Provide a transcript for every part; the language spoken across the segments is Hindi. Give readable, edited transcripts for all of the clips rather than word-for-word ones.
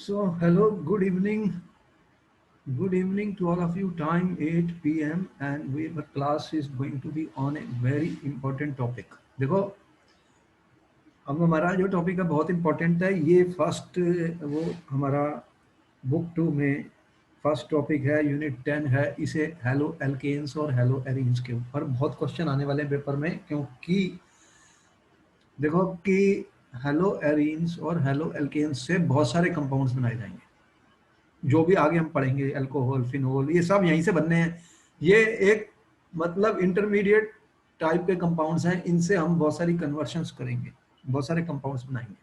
So, hello, good evening to all of you. Time 8 p.m. and our class is going to be on a very important topic. देखो, अब हमारा जो टॉपिक है बहुत इम्पोर्टेंट है। ये फर्स्ट वो हमारा बुक 2 में फर्स्ट टॉपिक है, यूनिट 10 है। इसे हेलो एल्केन्स और हेलो एरीन्स के ऊपर बहुत क्वेश्चन आने वाले हैं पेपर में, क्योंकि देखो कि हेलो एरीन्स और हेलो एल्केन्स से बहुत सारे कंपाउंड्स बनाए जाएंगे। जो भी आगे हम पढ़ेंगे, अल्कोहल, फिनोल, ये सब यहीं से बनने हैं। ये एक मतलब इंटरमीडिएट टाइप के कंपाउंड्स हैं। इनसे हम बहुत सारी कन्वर्शंस करेंगे, बहुत सारे कंपाउंड्स बनाएंगे।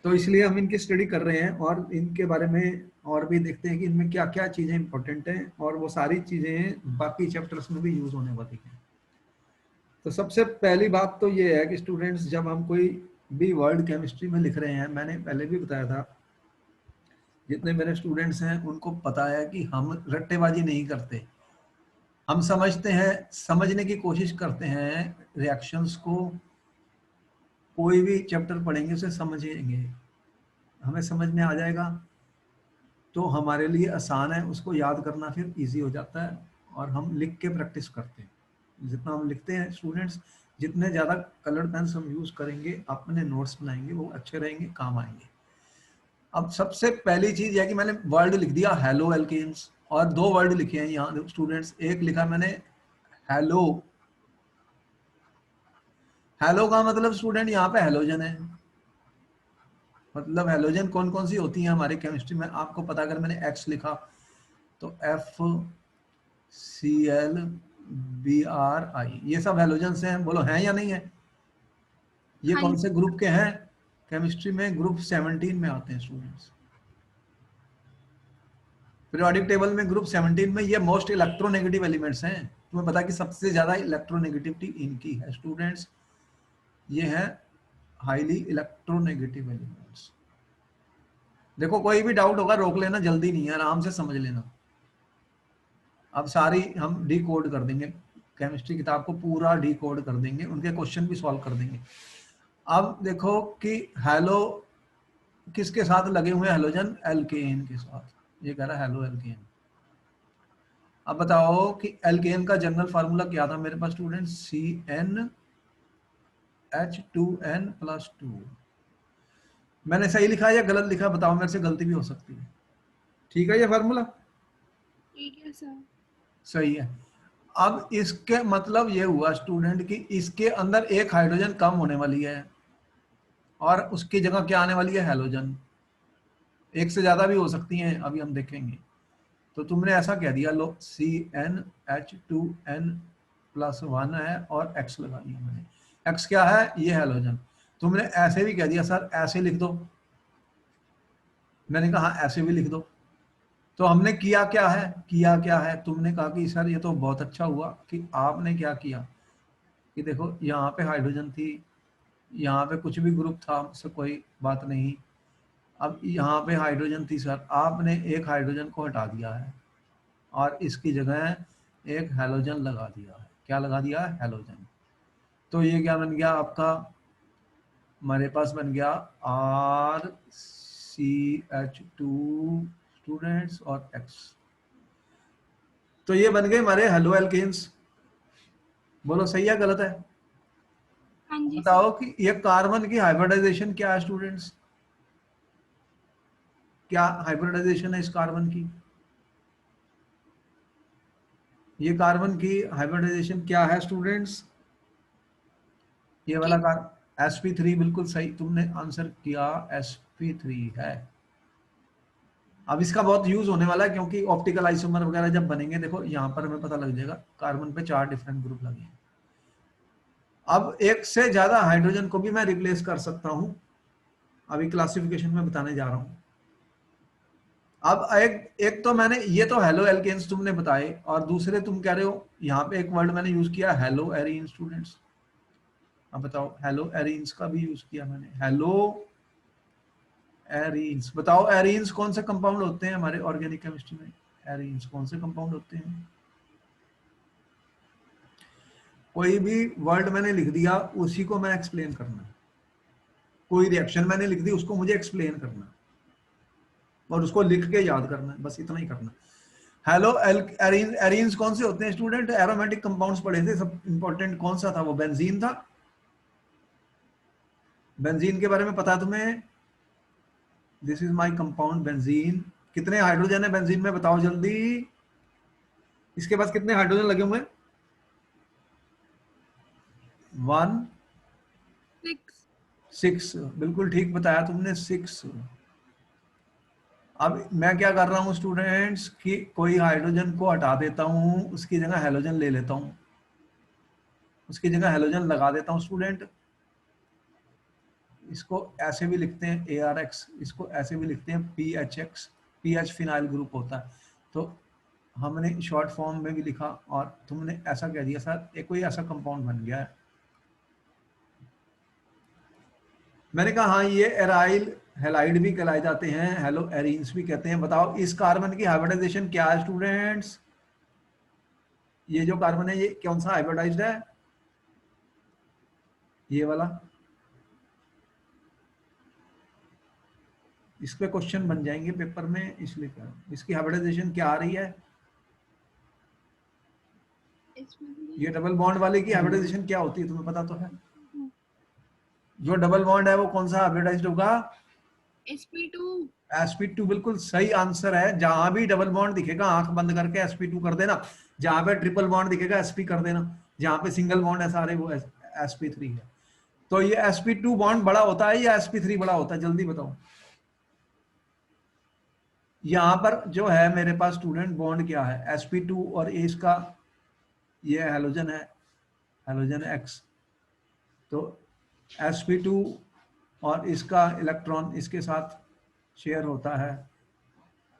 तो इसलिए हम इनकी स्टडी कर रहे हैं और इनके बारे में और भी देखते हैं कि इनमें क्या क्या चीज़ें इंपॉर्टेंट हैं, और वो सारी चीज़ें बाकी चैप्टर्स में भी यूज होने वाली हैं। तो सबसे पहली बात तो ये है कि स्टूडेंट्स, जब हम कोई भी वर्ड केमिस्ट्री में लिख रहे हैं, मैंने पहले भी बताया था, जितने मेरे स्टूडेंट्स हैं उनको पता है कि हम रट्टेबाजी नहीं करते। हम समझते हैं, समझने की कोशिश करते हैं रिएक्शंस को। कोई भी चैप्टर पढ़ेंगे उसे समझेंगे, हमें समझ में आ जाएगा तो हमारे लिए आसान है, उसको याद करना फिर इजी हो जाता है। और हम लिख के प्रैक्टिस करते हैं। जितना हम लिखते हैं स्टूडेंट्स, जितने ज़्यादा कलर्ड पेन्स हम यूज़ करेंगे, अपने नोट्स बनाएंगे, वो अच्छे रहेंगे, काम आएंगे। अब सबसे पहली चीज है कि मैंने वर्ड लिख दिया हेलो एल्केन्स, और दो वर्ड लिखे हैं यहाँ स्टूडेंट्स। एक लिखा मैंने हेलो। हेलो का मतलब स्टूडेंट यहाँ पे हेलोजन है। मतलब हेलोजन कौन कौन सी होती हैं हमारे केमिस्ट्री में आपको पता। अगर मैंने एक्स लिखा तो FCl, Br, I, ये सब हेलोजन से हैं। बोलो हैं या नहीं है? ये हाँ कौन से ग्रुप के हैं? केमिस्ट्री में ग्रुप 17 में आते हैं स्टूडेंट्स। पीरियोडिक टेबल में ग्रुप 17 में ये मोस्ट इलेक्ट्रोनेगेटिव एलिमेंट्स हैं। तुम्हें पता कि सबसे ज्यादा इलेक्ट्रोनेगेटिविटी इनकी है स्टूडेंट्स। ये है हाईली इलेक्ट्रोनेगेटिव एलिमेंट्स। देखो, कोई भी डाउट होगा रोक लेना, जल्दी नहीं है, आराम से समझ लेना। अब सारी हम डी कोड कर देंगे, केमिस्ट्री किताब को पूरा डी कोड कर देंगे, उनके क्वेश्चन भी सॉल्व कर देंगे। अब देखो कि हेलो किसके साथ लगे हुए हैं? हेलोजन एल्केन के साथ। ये कह रहा है हेलो एल्केन। अब बताओ कि एल्केन का जनरल फार्मूला क्या था मेरे पास स्टूडेंट? CnH2n+2। मैंने सही लिखा या गलत लिखा? बताओ, मेरे से गलती भी हो सकती है। ठीक है ये फार्मूला? ठीक है सर। सही है। अब इसके मतलब ये हुआ स्टूडेंट कि इसके अंदर एक हाइड्रोजन कम होने वाली है और उसकी जगह क्या आने वाली है? हेलोजन। एक से ज्यादा भी हो सकती हैं, अभी हम देखेंगे। तो तुमने ऐसा कह दिया, लो CnH2n+1 है और X लगा दिया मैंने। X क्या है? ये हेलोजन। तुमने ऐसे भी कह दिया सर ऐसे लिख दो, मैंने कहा हाँ ऐसे भी लिख दो। तो हमने किया क्या है? तुमने कहा कि सर ये तो बहुत अच्छा हुआ कि आपने क्या किया कि देखो यहाँ पे हाइड्रोजन थी, यहाँ पे कुछ भी ग्रुप था, उससे कोई बात नहीं। अब यहाँ पे हाइड्रोजन थी सर, आपने एक हाइड्रोजन को हटा दिया है और इसकी जगह एक हेलोजन लगा दिया है। क्या लगा दिया है? हेलोजन। तो ये क्या बन गया आपका? हमारे पास बन गया RCH2 स्टूडेंट्स और X। तो ये बन गए हमारे हेलो एल्केन्स। बोलो सही है गलत है? हाँ जी सर। बताओ कि ये कार्बन की हाइब्रिडाइजेशन क्या है स्टूडेंट्स? क्या हाइब्रिडाइजेशन है इस कार्बन की? ये कार्बन की हाइब्रिडाइजेशन क्या है स्टूडेंट्स? ये वाला ठीक। कार्बन sp3, बिल्कुल सही तुमने आंसर किया, sp3 है। अब इसका बहुत यूज होने वाला है, क्योंकि ऑप्टिकल आइसोमर वगैरह जब बनेंगे, देखो यहाँ पर हमें पता लग जाएगा कार्बन पे 4 डिफरेंट ग्रुप लगे हैं। अब एक से ज्यादा हाइड्रोजन को भी मैं रिप्लेस कर सकता हूं, अभी क्लासिफिकेशन में बताने जा रहा हूं। अब एक एक तो मैंने ये तो हेलो एल्केन्स तुमने बताए, और दूसरे तुम कह रहे हो यहाँ पे एक वर्ड मैंने यूज किया हेलो एरीन स्टूडेंट्स। अब बताओ, हेलो एरीन्स का भी यूज किया मैंने, हेलो एरीन्स। बताओ एरीन्स कौन से कंपाउंड होते हैं हमारे ऑर्गेनिक केमिस्ट्री में? एरीन्स कौन से कंपाउंड होते हैं? कोई भी वर्ड मैंने लिख दिया उसी को मैं एक्सप्लेन करना है। कोई रिएक्शन मैंने लिख दी उसको मुझे एक्सप्लेन करना। और उसको लिख के याद करना है, बस इतना ही करना। हेलो एरीन्स कौन से होते हैं स्टूडेंट? एरोमेटिक कंपाउंड्स पढ़े थे, सब इंपॉर्टेंट कौन सा था? वो बेंजीन था। बेंजीन के बारे में पता है तुम्हें? This is my compound benzene. कितने हाइड्रोजन है बेंजीन में, बताओ जल्दी। इसके पास कितने हाइड्रोजन लगे हुए? 1 6। 6, बिल्कुल ठीक बताया तुमने, 6। अब मैं क्या कर रहा हूं स्टूडेंट्स कि कोई हाइड्रोजन को हटा देता हूं, उसकी जगह हेलोजन ले लेता हूं, उसकी जगह हेलोजन लगा देता हूं स्टूडेंट। इसको ऐसे भी लिखते हैं ARX, इसको ऐसे भी लिखते हैं PHX। PH फिनाइल ग्रुप होता है, तो हमने शॉर्ट फॉर्म में भी लिखा और तुमने ऐसा कह दिया सर एक कोई ऐसा कंपाउंड बन गया है। मैंने कहा हाँ ये एराइल हेलाइड भी कहलाए जाते हैं, हेलो एरीन्स भी कहते हैं। बताओ इस कार्बन की हाइब्रिडाइजेशन क्या है स्टूडेंट्स? ये जो कार्बन है ये कौन सा हाइब्रिडाइज्ड है? ये वाला। इस पे क्वेश्चन बन जाएंगे पेपर में, इसलिए कह रहा हूं। इसकी हाइब्रिडाइजेशन क्या आ रही है? इसमें भी ये डबल बॉन्ड वाले की हाइब्रिडाइजेशन क्या होती है तुम्हें पता तो है? हम्म, जो डबल बॉन्ड है वो कौन सा हाइब्रिडाइज्ड होगा? sp2। sp2 बिल्कुल सही आंसर है। जहां भी डबल बॉन्ड दिखेगा आंख बंद करके sp2 कर देना, जहां पे ट्रिपल बॉन्ड दिखेगा sp कर देना, जहां पे सिंगल बॉन्ड है सारे वो sp3 है। तो ये sp2 बॉन्ड बड़ा होता है या sp3 बड़ा होता है, जल्दी बताओ। यहां पर जो है मेरे पास स्टूडेंट बॉन्ड क्या है? sp2 और इसका ये हेलोजन है, हेलोजन X। तो sp2 और इसका इलेक्ट्रॉन इसके साथ शेयर होता है,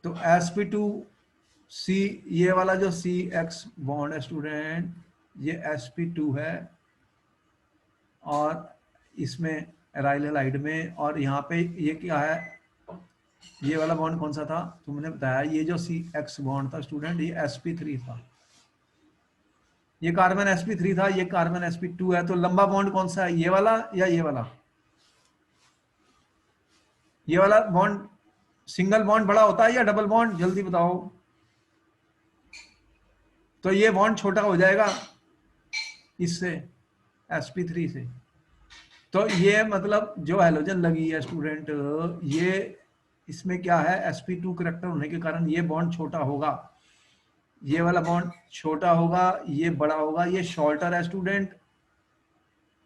तो sp2C, ये वाला जो CX बॉन्ड है स्टूडेंट, ये sp2 है और इसमें एराइल हैलाइड में, और यहाँ पे ये क्या है? ये वाला बॉन्ड कौन सा था तुमने बताया? ये जो CX बॉन्ड था स्टूडेंट ये sp3 था। ये कार्बन sp3 था, ये कार्बन sp2 है। तो लंबा बॉन्ड कौन सा है, ये वाला या ये वाला? ये वाला बॉन्ड सिंगल बॉन्ड बड़ा होता है या डबल बॉन्ड, जल्दी बताओ। तो ये बॉन्ड छोटा हो जाएगा इससे, sp3 से। तो ये मतलब जो हेलोजन लगी है स्टूडेंट, ये इसमें क्या है? sp2 करेक्टर होने के कारण ये बॉन्ड छोटा होगा, ये वाला बॉन्ड छोटा होगा, ये बड़ा होगा, ये शॉर्टर है स्टूडेंट।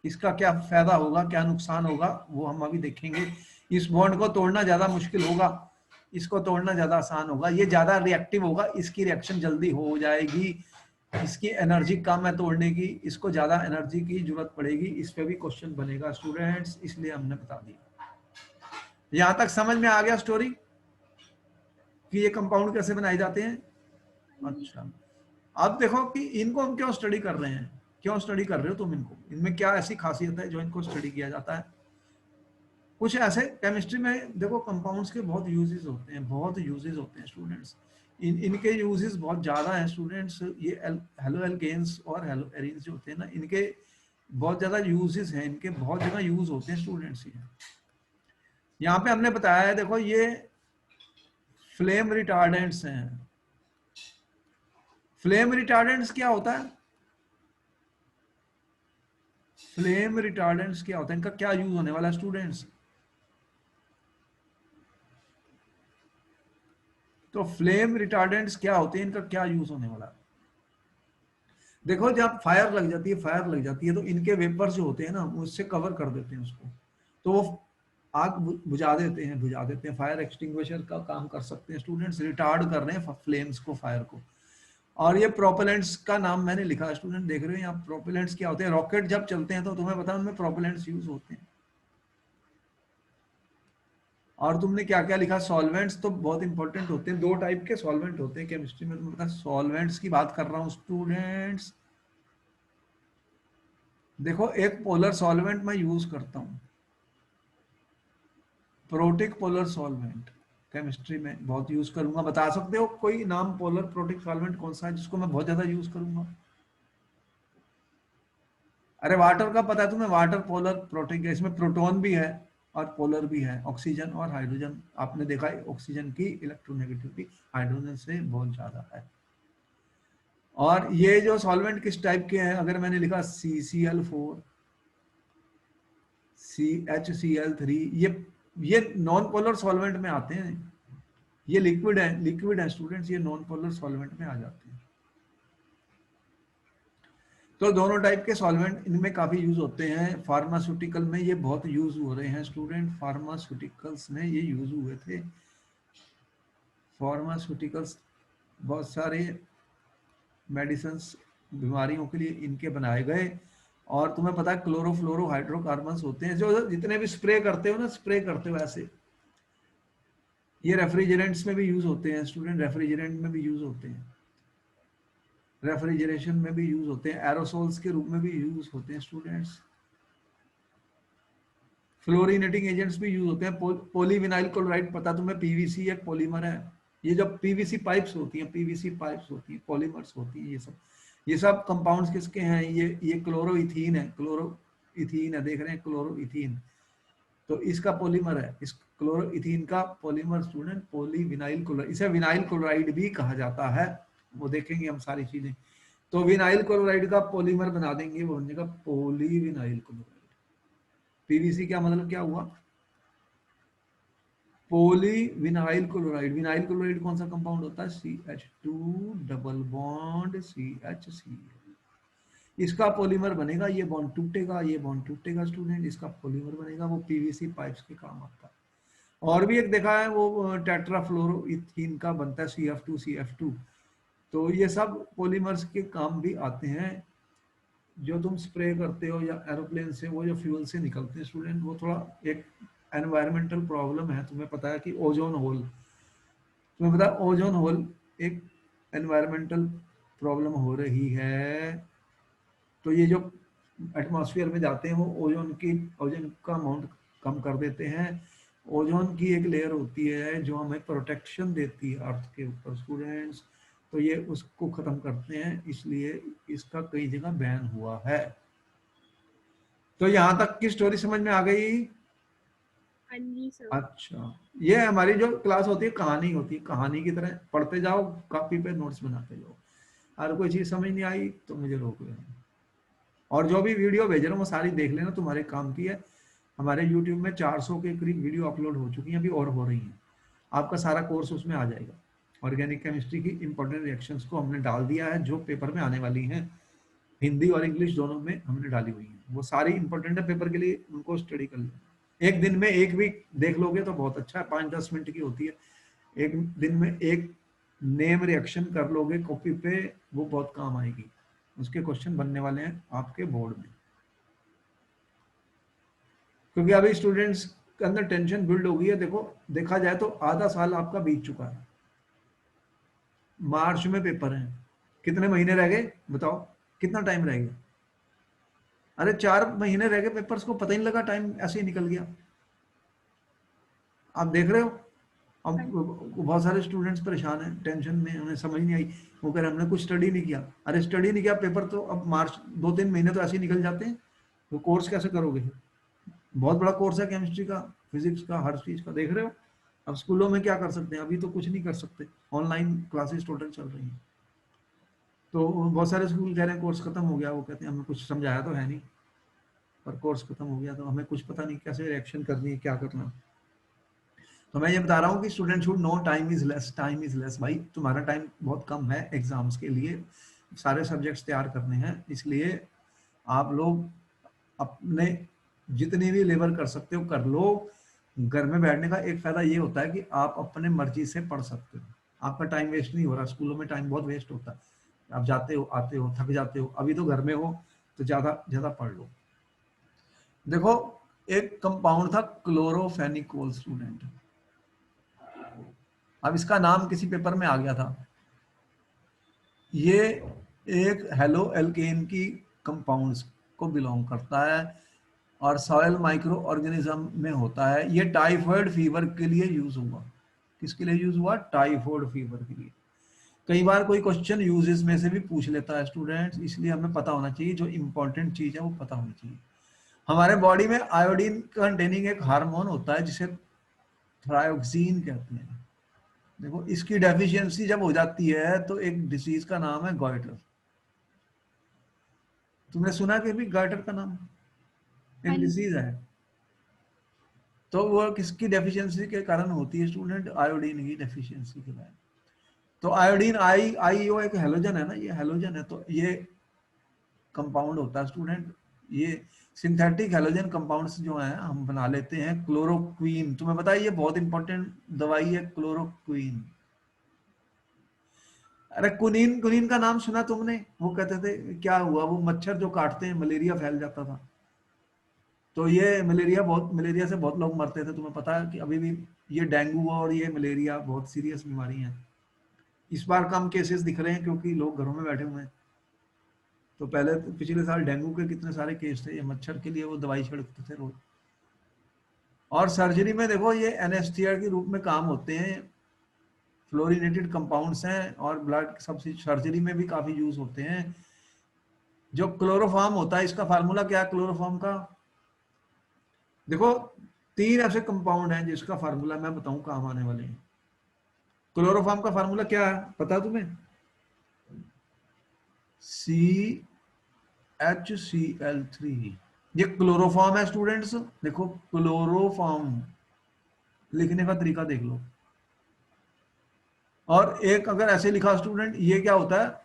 इसका क्या फायदा होगा, क्या नुकसान होगा, वो हम अभी देखेंगे। इस बॉन्ड को तोड़ना ज्यादा मुश्किल होगा, इसको तोड़ना ज्यादा आसान होगा। ये ज्यादा रिएक्टिव होगा, इसकी रिएक्शन जल्दी हो जाएगी, इसकी एनर्जी कम है तोड़ने की, इसको ज्यादा एनर्जी की जरूरत पड़ेगी। इस पे भी क्वेश्चन बनेगा स्टूडेंट्स, इसलिए हमने बता दिया। यहां तक समझ में आ गया स्टोरी कि ये कंपाउंड कैसे बनाए जाते हैं? हाँ जी। अच्छा, अब देखो कि इनको हम क्यों स्टडी कर रहे हैं, क्यों स्टडी कर रहे हो तुम इनको, इनमें क्या ऐसी खासियत है जो इनको स्टडी किया जाता है? कुछ ऐसे केमिस्ट्री में देखो कंपाउंड्स के बहुत यूजेस होते हैं, बहुत यूजेस होते हैं स्टूडेंट्स। इनके यूजेस बहुत ज़्यादा हैं स्टूडेंट्स। ये हेलो एल्केन्स और हेलो एरीन्स जो होते हैं ना, इनके बहुत ज़्यादा यूजेस हैं, इनके बहुत जगह यूज होते हैं स्टूडेंट्स। ये यहाँ पे हमने बताया है, देखो ये फ्लेम रिटार्डेंट्स हैं। फ्लेम रिटार्डेंट्स क्या होता है? फ्लेम रिटार्डेंट्स क्या होता है, इनका क्या यूज होने वाला है स्टूडेंट्स? तो फ्लेम रिटार्डेंट्स क्या होते हैं, इनका क्या यूज होने वाला है? देखो जब फायर लग जाती है, फायर लग जाती है तो इनके वेपर्स जो होते हैं ना उससे कवर कर देते हैं उसको, तो वो आग बुझा देते हैं, बुझा देते हैं। फायर एक्सटिंग्विशर का काम कर सकते हैं स्टूडेंट्स, रिटार्ड कर रहे हैं फ्लेम्स को, फायर को। और ये प्रोपेलेंट्स का नाम मैंने लिखा है स्टूडेंट, देख रहे हो यहाँ प्रोपेलेंट्स क्या होते हैं? रॉकेट जब चलते हैं तो तुम्हें पता है उनमें प्रोपेलेंट्स यूज होते हैं। और तुमने क्या क्या लिखा? सॉल्वेंट्स तो बहुत इंपॉर्टेंट होते हैं, 2 टाइप के सॉल्वेंट होते हैं केमिस्ट्री में, तुम्हें पता है। सॉल्वेंट्स की बात कर रहा हूँ स्टूडेंट्स। देखो एक पोलर सॉल्वेंट मैं यूज करता हूँ, प्रोटिक पोलर सॉल्वेंट, केमिस्ट्री में बहुत यूज करूंगा। बता सकते हो कोई नाम पोलर प्रोटिक सॉल्वेंट कौन सा है जिसको मैं बहुत ज्यादा यूज करूंगा? अरे वाटर का पता है तुम्हें, वाटर पोलर प्रोटिक है, इसमें प्रोटॉन भी है, और पोलर भी है। ऑक्सीजन और हाइड्रोजन, आपने देखा है ऑक्सीजन की इलेक्ट्रोनेगेटिविटी हाइड्रोजन से बहुत ज्यादा है। और ये जो सॉल्वेंट किस टाइप के हैं, अगर मैंने लिखा CCl4, CHCl3, ये नॉन पोलर सॉल्वेंट में आते हैं। ये लिक्विड है स्टूडेंट्स, ये नॉन पोलर सॉल्वेंट में आ जाते हैं। तो दोनों टाइप के सॉल्वेंट इनमें काफी यूज होते हैं। फार्मास्यूटिकल में ये बहुत यूज हो रहे हैं स्टूडेंट, फार्मास्यूटिकल्स में ये यूज हुए थे। फार्मास्यूटिकल्स बहुत सारे मेडिसिन बीमारियों के लिए इनके बनाए गए। और तुम्हें पता है क्लोरोफ्लोरो हाइड्रोकार्बन्स होते हैं, जो जितने भी स्प्रे करते हो ना, स्प्रे करते हो ऐसे, ये रेफ्रिजरेंट्स में भी यूज होते हैं स्टूडेंट, रेफ्रिजरेंट में भी यूज होते हैं, रेफ्रिजरेशन में भी यूज होते हैं, एरोसोल्स के रूप में भी यूज होते हैं स्टूडेंट्स। फ्लोरिनेटिंग एजेंट्स भी यूज होते हैं। पॉलीविनाइल क्लोराइड, पता तुम्हें पीवीसी एक पॉलीमर है। ये जब पीवीसी पाइप्स होती हैं, पीवीसी पाइप्स होती हैं, पॉलीमर्स होती हैं, ये सब कंपाउंड्स किसके हैं? ये क्लोरोइथीन है, क्लोरोइथीन है, देख रहे हैं क्लोरोइथीन, तो इसका पॉलीमर है। इस क्लोरोइथीन का पॉलीमर स्टूडेंट पॉलीविनाइल क्लोराइड, इसे विनाइल क्लोराइड भी कहा जाता है। वो देखेंगे हम सारी चीजें। तो विनाइल क्लोराइड का पॉलीमर बना देंगे, वो बन जाएगा पॉलीविनाइल क्लोराइड। पीवीसी क्या मतलब क्या हुआ? Polyvinyl chloride. विनाइल क्लोराइड कौन सा कंपाउंड होता है? CH2 double bond CHCl। इसका पॉलीमर बनेगा, ये बॉन्ड टूटेगा, ये बॉन्ड टूटेगा स्टूडेंट, इसका पॉलीमर बनेगा, वो पीवीसी पाइप्स के काम आता है। और भी एक देखा है, वो टेट्राफ्लोरोइथीन का बनता है, CF2CF2। तो ये सब पॉलीमर्स के काम भी आते हैं। जो तुम स्प्रे करते हो या एरोप्लेन से, वो जो फ्यूल से निकलते हैं स्टूडेंट, वो थोड़ा एक एनवायरमेंटल प्रॉब्लम है। तुम्हें पता है कि ओजोन होल, तुम्हें पता है ओजोन होल एक एनवायरमेंटल प्रॉब्लम हो रही है। तो ये जो एटमॉस्फेयर में जाते हैं, वो ओजोन का अमाउंट कम कर देते हैं। ओजोन की एक लेयर होती है जो हमें प्रोटेक्शन देती है अर्थ के ऊपर स्टूडेंट्स, तो ये उसको खत्म करते हैं, इसलिए इसका कई जगह बैन हुआ है। तो यहां तक की स्टोरी समझ में आ गई? हाँ जी सर। अच्छा, ये हमारी जो क्लास होती है कहानी होती है, कहानी की तरह पढ़ते जाओ, कॉपी पे नोट्स बनाते जाओ। अगर कोई चीज समझ नहीं आई तो मुझे रोक लेना। और जो भी वीडियो भेज रहा हूँ वो सारी देख लेना, तुम्हारे काम की है। हमारे YouTube में 400 के करीब वीडियो अपलोड हो चुकी हैं, अभी और हो रही हैं। आपका सारा कोर्स उसमें आ जाएगा। ऑर्गेनिक केमिस्ट्री की इंपॉर्टेंट रिएक्शंस को हमने डाल दिया है, जो पेपर में आने वाली हैं, हिंदी और इंग्लिश दोनों में हमने डाली हुई है। वो सारी इंपॉर्टेंट है पेपर के लिए, उनको स्टडी कर लेना। एक दिन में एक भी देख लोगे तो बहुत अच्छा है, 5-10 मिनट की होती है। एक दिन में एक नेम रिएक्शन कर लोगे कॉपी पे, वो बहुत काम आएगी। उसके क्वेश्चन बनने वाले हैं आपके बोर्ड में। क्योंकि अभी स्टूडेंट्स के अंदर टेंशन बिल्ड हो गई है। देखो, देखा जाए तो आधा साल आपका बीत चुका है। मार्च में पेपर है, कितने महीने रह गए बताओ, कितना टाइम रह गया? अरे 4 महीने रह गए पेपर्स को, पता ही नहीं लगा, टाइम ऐसे ही निकल गया। आप देख रहे हो, अब बहुत सारे स्टूडेंट्स परेशान हैं, टेंशन में, उन्हें समझ नहीं आई, वो कह रहे हमने कुछ स्टडी नहीं किया। अरे स्टडी नहीं किया, पेपर तो अब मार्च 2-3 महीने तो ऐसे ही निकल जाते हैं, तो कोर्स कैसे करोगे? बहुत बड़ा कोर्स है केमिस्ट्री का, फिजिक्स का, हर चीज का, देख रहे हो। अब स्कूलों में क्या कर सकते हैं? अभी तो कुछ नहीं कर सकते, ऑनलाइन क्लासेस टोटल चल रही हैं। तो बहुत सारे स्कूल कह रहे हैं कोर्स खत्म हो गया, वो कहते हैं हमें कुछ समझाया तो है नहीं, पर कोर्स खत्म हो गया तो हमें कुछ पता नहीं कैसे रिएक्शन करनी है, क्या करना। तो मैं ये बता रहा हूँ कि student should know time is less, time is less. भाई तुम्हारा टाइम बहुत कम है एग्जाम्स के लिए, सारे सब्जेक्ट्स तैयार करने हैं, इसलिए आप लोग अपने जितनी भी लेवल कर सकते हो कर लो। घर में बैठने का एक फायदा ये होता है कि आप अपने मर्जी से पढ़ सकते हो, आपका टाइम वेस्ट नहीं हो रहा। स्कूलों में टाइम बहुत वेस्ट होता है, आप जाते हो, आते हो, थक जाते हो। अभी तो घर में हो तो ज्यादा ज्यादा पढ़ लो। देखो, एक कंपाउंड था क्लोरोफेनिकोल स्टूडेंट, अब इसका नाम किसी पेपर में आ गया था। ये एक हेलो एल्केन की कंपाउंड्स को बिलोंग करता है और सॉयल माइक्रो ऑर्गेनिज्म में होता है। ये टाइफाइड फीवर के लिए यूज हुआ। किसके लिए यूज हुआ? टाइफाइड फीवर के लिए। कई बार कोई क्वेश्चन यूजेस में से भी पूछ लेता है स्टूडेंट्स, इसलिए हमें पता होना चाहिए, जो इंपॉर्टेंट चीज है वो पता होनी चाहिए। हमारे बॉडी में आयोडीन कंटेनिंग एक हार्मोन होता है जिसे थायरोक्सिन कहते हैं। देखो इसकी डेफिशिएंसी जब हो जाती है तो एक डिसीज का नाम है गॉइटर। तुमने सुना कि भी गॉइटर का नाम हाँ एक जी। डिसीज है। तो वो किसकी डेफिशिएंसी के कारण होती है स्टूडेंट? आयोडीन की डेफिशिएंसी के कारण। तो आयोडीन आईओ एक हेलोजन है ना, ये हेलोजन है, तो ये कंपाउंड होता है स्टूडेंट। ये सिंथेटिक हेलोजन कंपाउंड्स जो हैं हम बना लेते हैं क्लोरोक्वीन। तुम्हें पता है ये बहुत इंपॉर्टेंट दवाई है क्लोरोक्वीन। अरे कुनीन, कुनीन का नाम सुना तुमने? वो कहते थे क्या हुआ, वो मच्छर जो काटते हैं मलेरिया फैल जाता था। तो ये मलेरिया से बहुत लोग मरते थे। तुम्हें पता है कि अभी भी ये डेंगू और ये मलेरिया बहुत सीरियस बीमारी हैं। इस बार कम केसेस दिख रहे हैं क्योंकि लोग घरों में बैठे हुए हैं। तो पहले तो पिछले साल डेंगू के कितने सारे केस थे। ये मच्छर के लिए वो दवाई छिड़कते थे रोज। और सर्जरी में देखो ये एनेस्थीसिया के रूप में काम होते हैं। फ्लोरिनेटेड कंपाउंड्स हैं और ब्लड सब सर्जरी में भी काफी यूज होते हैं। जो क्लोरोफॉर्म होता है, इसका फार्मूला क्या है क्लोरोफॉर्म का? देखो तीन ऐसे कंपाउंड हैं जिसका फार्मूला मैं बताऊं काम आने वाले हैं। क्लोरोफॉर्म का फार्मूला क्या है पता तुम्हें? CHCl3। ये क्लोरोफॉर्म है स्टूडेंट्स। देखो क्लोरोफॉर्म लिखने का तरीका देख लो। और एक अगर ऐसे लिखा स्टूडेंट, ये क्या होता है?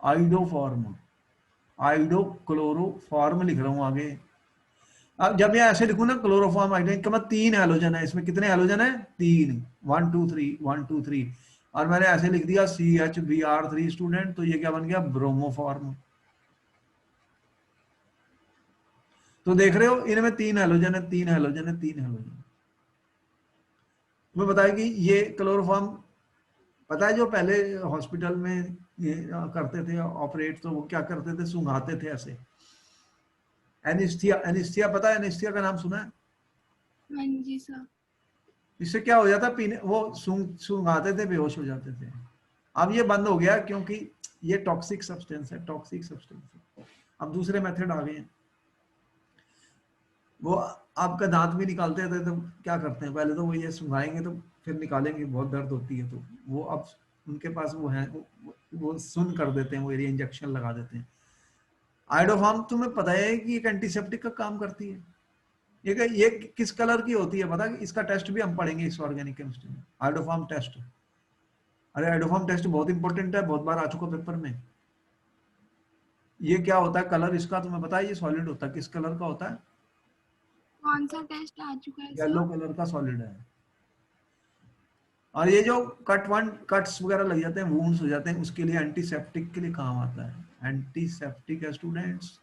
आइडोफॉर्म। आइडो क्लोरोफॉर्म लिख रहा हूं आगे। अब जब ये ऐसे लिखूं ना क्लोरोफॉर्म आइडोन का मतलब तीन हेलोजन है इसमें। कितने हेलोजन है? तीन। 1 2 3 1 2 3। और मैंने ऐसे लिख दिया CHBr3 स्टूडेंट, तो ये क्या बन गया? ब्रोमोफॉर्म। तो देख रहे हो इनमें तीन हेलोजन है, तीन हेलोजन है, तीन हेलोजन। तुम्हें बताया कि ये क्लोरोफॉर्म, पता है जो पहले हॉस्पिटल में ये करते थे ऑपरेट, तो वो क्या करते थे? सुंघाते थे ऐसे। एनिस्थिया, एनिस्थिया पता है? एनिस्थिया का नाम सुना है? हाँ जी सर। इससे क्या हो जाता? पीने वो सुंघाते थे, बेहोश हो जाते थे। अब ये बंद हो गया क्योंकि ये टॉक्सिक सब्सटेंस है, टॉक्सिक सब्सटेंस है। अब दूसरे मेथड आ गए हैं। वो आपका दांत भी निकालते थे तो क्या करते हैं? पहले तो वो ये सुंघाएंगे तो फिर निकालेंगे, बहुत दर्द होती है। तो वो अब उनके पास वो है, वो सुन कर देते हैं, वो एरिया इंजेक्शन लगा देते हैं। आइडोफार्म तुम्हें पता है कि एक एंटीसेप्टिक का काम करती है। ये किस कलर की होती है पता है? इसका टेस्ट भी हम पढ़ेंगे इस ऑर्गेनिक केमिस्ट्री में, आइडोफार्म टेस्ट। अरे आइडोफार्म टेस्ट बहुत इंपॉर्टेंट है, बहुत बार आ चुका पेपर में। ये क्या होता है कलर इसका तुम्हें पता है? ये सॉलिड होता है, किस कलर का होता है? कौन सा टेस्ट आ चुका है येलो सर? कलर का सॉलिड है। और ये जो कट्स वगैरह लग जाते हैं, वुंड्स हो जाते हैं, उसके लिए एंटीसेप्टिक के लिए काम आता है। एंटीसेप्टिक है स्टूडेंट्स।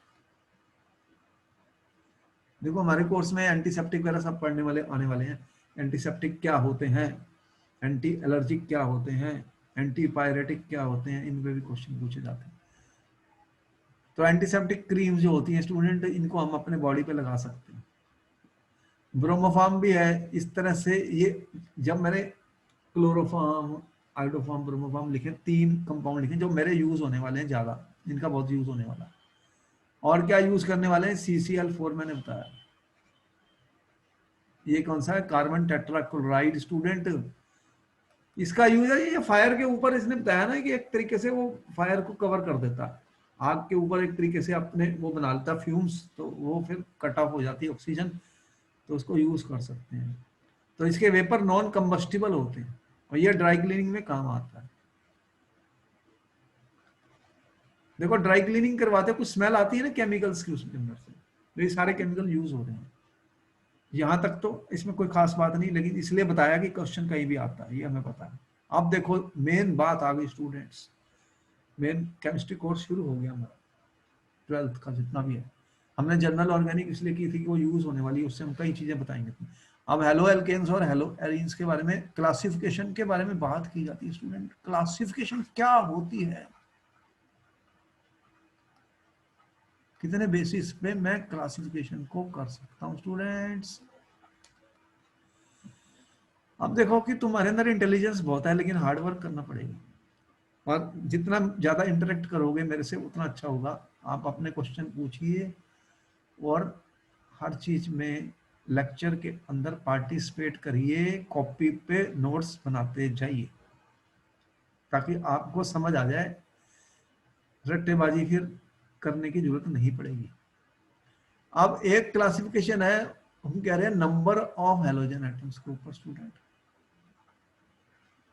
देखो हमारे कोर्स में एंटीसेप्टिक वगैरह सब पढ़ने वाले आने वाले हैं। एंटीसेप्टिक क्या होते हैं, एंटी एलर्जिक क्या होते हैं, एंटी पायरेटिक क्या होते हैं, इन पे भी क्वेश्चन पूछे जाते हैं। तो एंटीसेप्टिक क्रीम जो होती है स्टूडेंट, इनको हम अपने बॉडी पे लगा सकते हैं। ब्रोमोफार्म भी है इस तरह से। ये जब मैंने क्लोरोफॉर्म, आइडोफॉर्म, ब्रोमोफॉर्म लिखे, तीन कंपाउंड लिखे जो मेरे यूज होने वाले हैं ज्यादा, इनका बहुत यूज होने वाला है। और क्या यूज करने वाले हैं? CCl4 मैंने बताया। ये कौन सा है? Carbon tetrachloride student. इसका यूज है ये फायर के ऊपर, इसने बताया ना कि एक तरीके से वो फायर को कवर कर देता है। आग के ऊपर एक तरीके से अपने वो बना लेता फ्यूम्स, तो वो फिर कट ऑफ हो जाती है ऑक्सीजन, तो उसको यूज कर सकते हैं। तो इसके वेपर नॉन कंबस्टिबल होते हैं और ये ड्राई क्लीनिंग में काम आता है। देखो ड्राई क्लीनिंग करवाते कुछ स्मेल आती है ना केमिकल्स की उसके अंदर से, तो ये सारे केमिकल यूज हो रहे हैं। यहाँ तक तो इसमें कोई खास बात नहीं, लेकिन इसलिए बताया कि क्वेश्चन कहीं भी आता है, ये हमें पता है। अब देखो मेन बात आ गई स्टूडेंट्स। मेन केमिस्ट्री कोर्स शुरू हो गया हमारा, 12th का जितना भी है। हमने जनरल ऑर्गेनिक इसलिए की थी कि वो यूज होने वाली है, उससे हम कई चीजें बताएंगे। अब हेलो एल्केन्स और हेलो एरीन्स के बारे में, क्लासिफिकेशन के बारे में बात की जाती है स्टूडेंट। क्लासिफिकेशन क्या होती है, कितने बेसिस पे मैं क्लासिफिकेशन को कर सकता हूं स्टूडेंट्स? अब देखो कि तुम्हारे अंदर इंटेलिजेंस बहुत है, लेकिन हार्ड वर्क करना पड़ेगा। और जितना ज्यादा इंटरेक्ट करोगे मेरे से उतना अच्छा होगा। आप अपने क्वेश्चन पूछिए और हर चीज में लेक्चर के अंदर पार्टिसिपेट करिए, कॉपी पे नोट्स बनाते जाइए ताकि आपको समझ आ जाए, रट्टेबाजी फिर करने की जरूरत नहीं पड़ेगी। अब एक क्लासिफिकेशन है, हम कह रहे हैं नंबर ऑफ हेलोजन एटम्स के ऊपर student,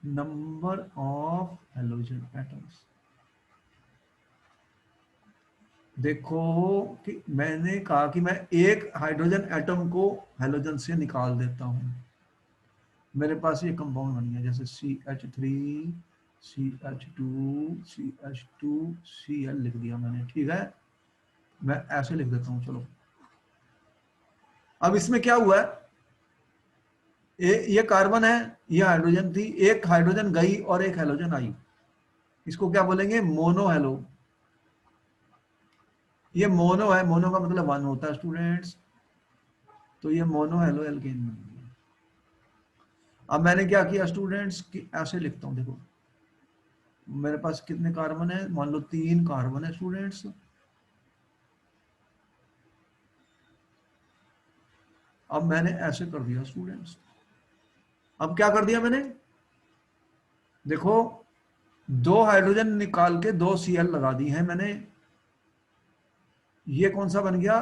number of halogen atoms. देखो कि मैंने कहा कि मैं एक हाइड्रोजन एटम को हेलोजन से निकाल देता हूं, मेरे पास ये कंपाउंड बन गया, जैसे CH3 CH2 CH2 Cl लिख दिया मैंने, ठीक है, मैं ऐसे लिख देता हूं। चलो अब इसमें क्या हुआ है, ये कार्बन है, ये हाइड्रोजन थी, एक हाइड्रोजन गई और एक हेलोजन आई, इसको क्या बोलेंगे, मोनो हेलो। ये मोनो है, मोनो का मतलब वन होता है स्टूडेंट्स, तो ये मोनो हेलो एल्केन बन गया। अब मैंने क्या किया स्टूडेंट्स कि ऐसे लिखता हूं, देखो मेरे पास कितने कार्बन है, मान लो 3 कार्बन है स्टूडेंट्स। अब मैंने ऐसे कर दिया स्टूडेंट्स, अब क्या कर दिया मैंने, देखो 2 हाइड्रोजन निकाल के 2 Cl लगा दी है मैंने, ये कौन सा बन गया,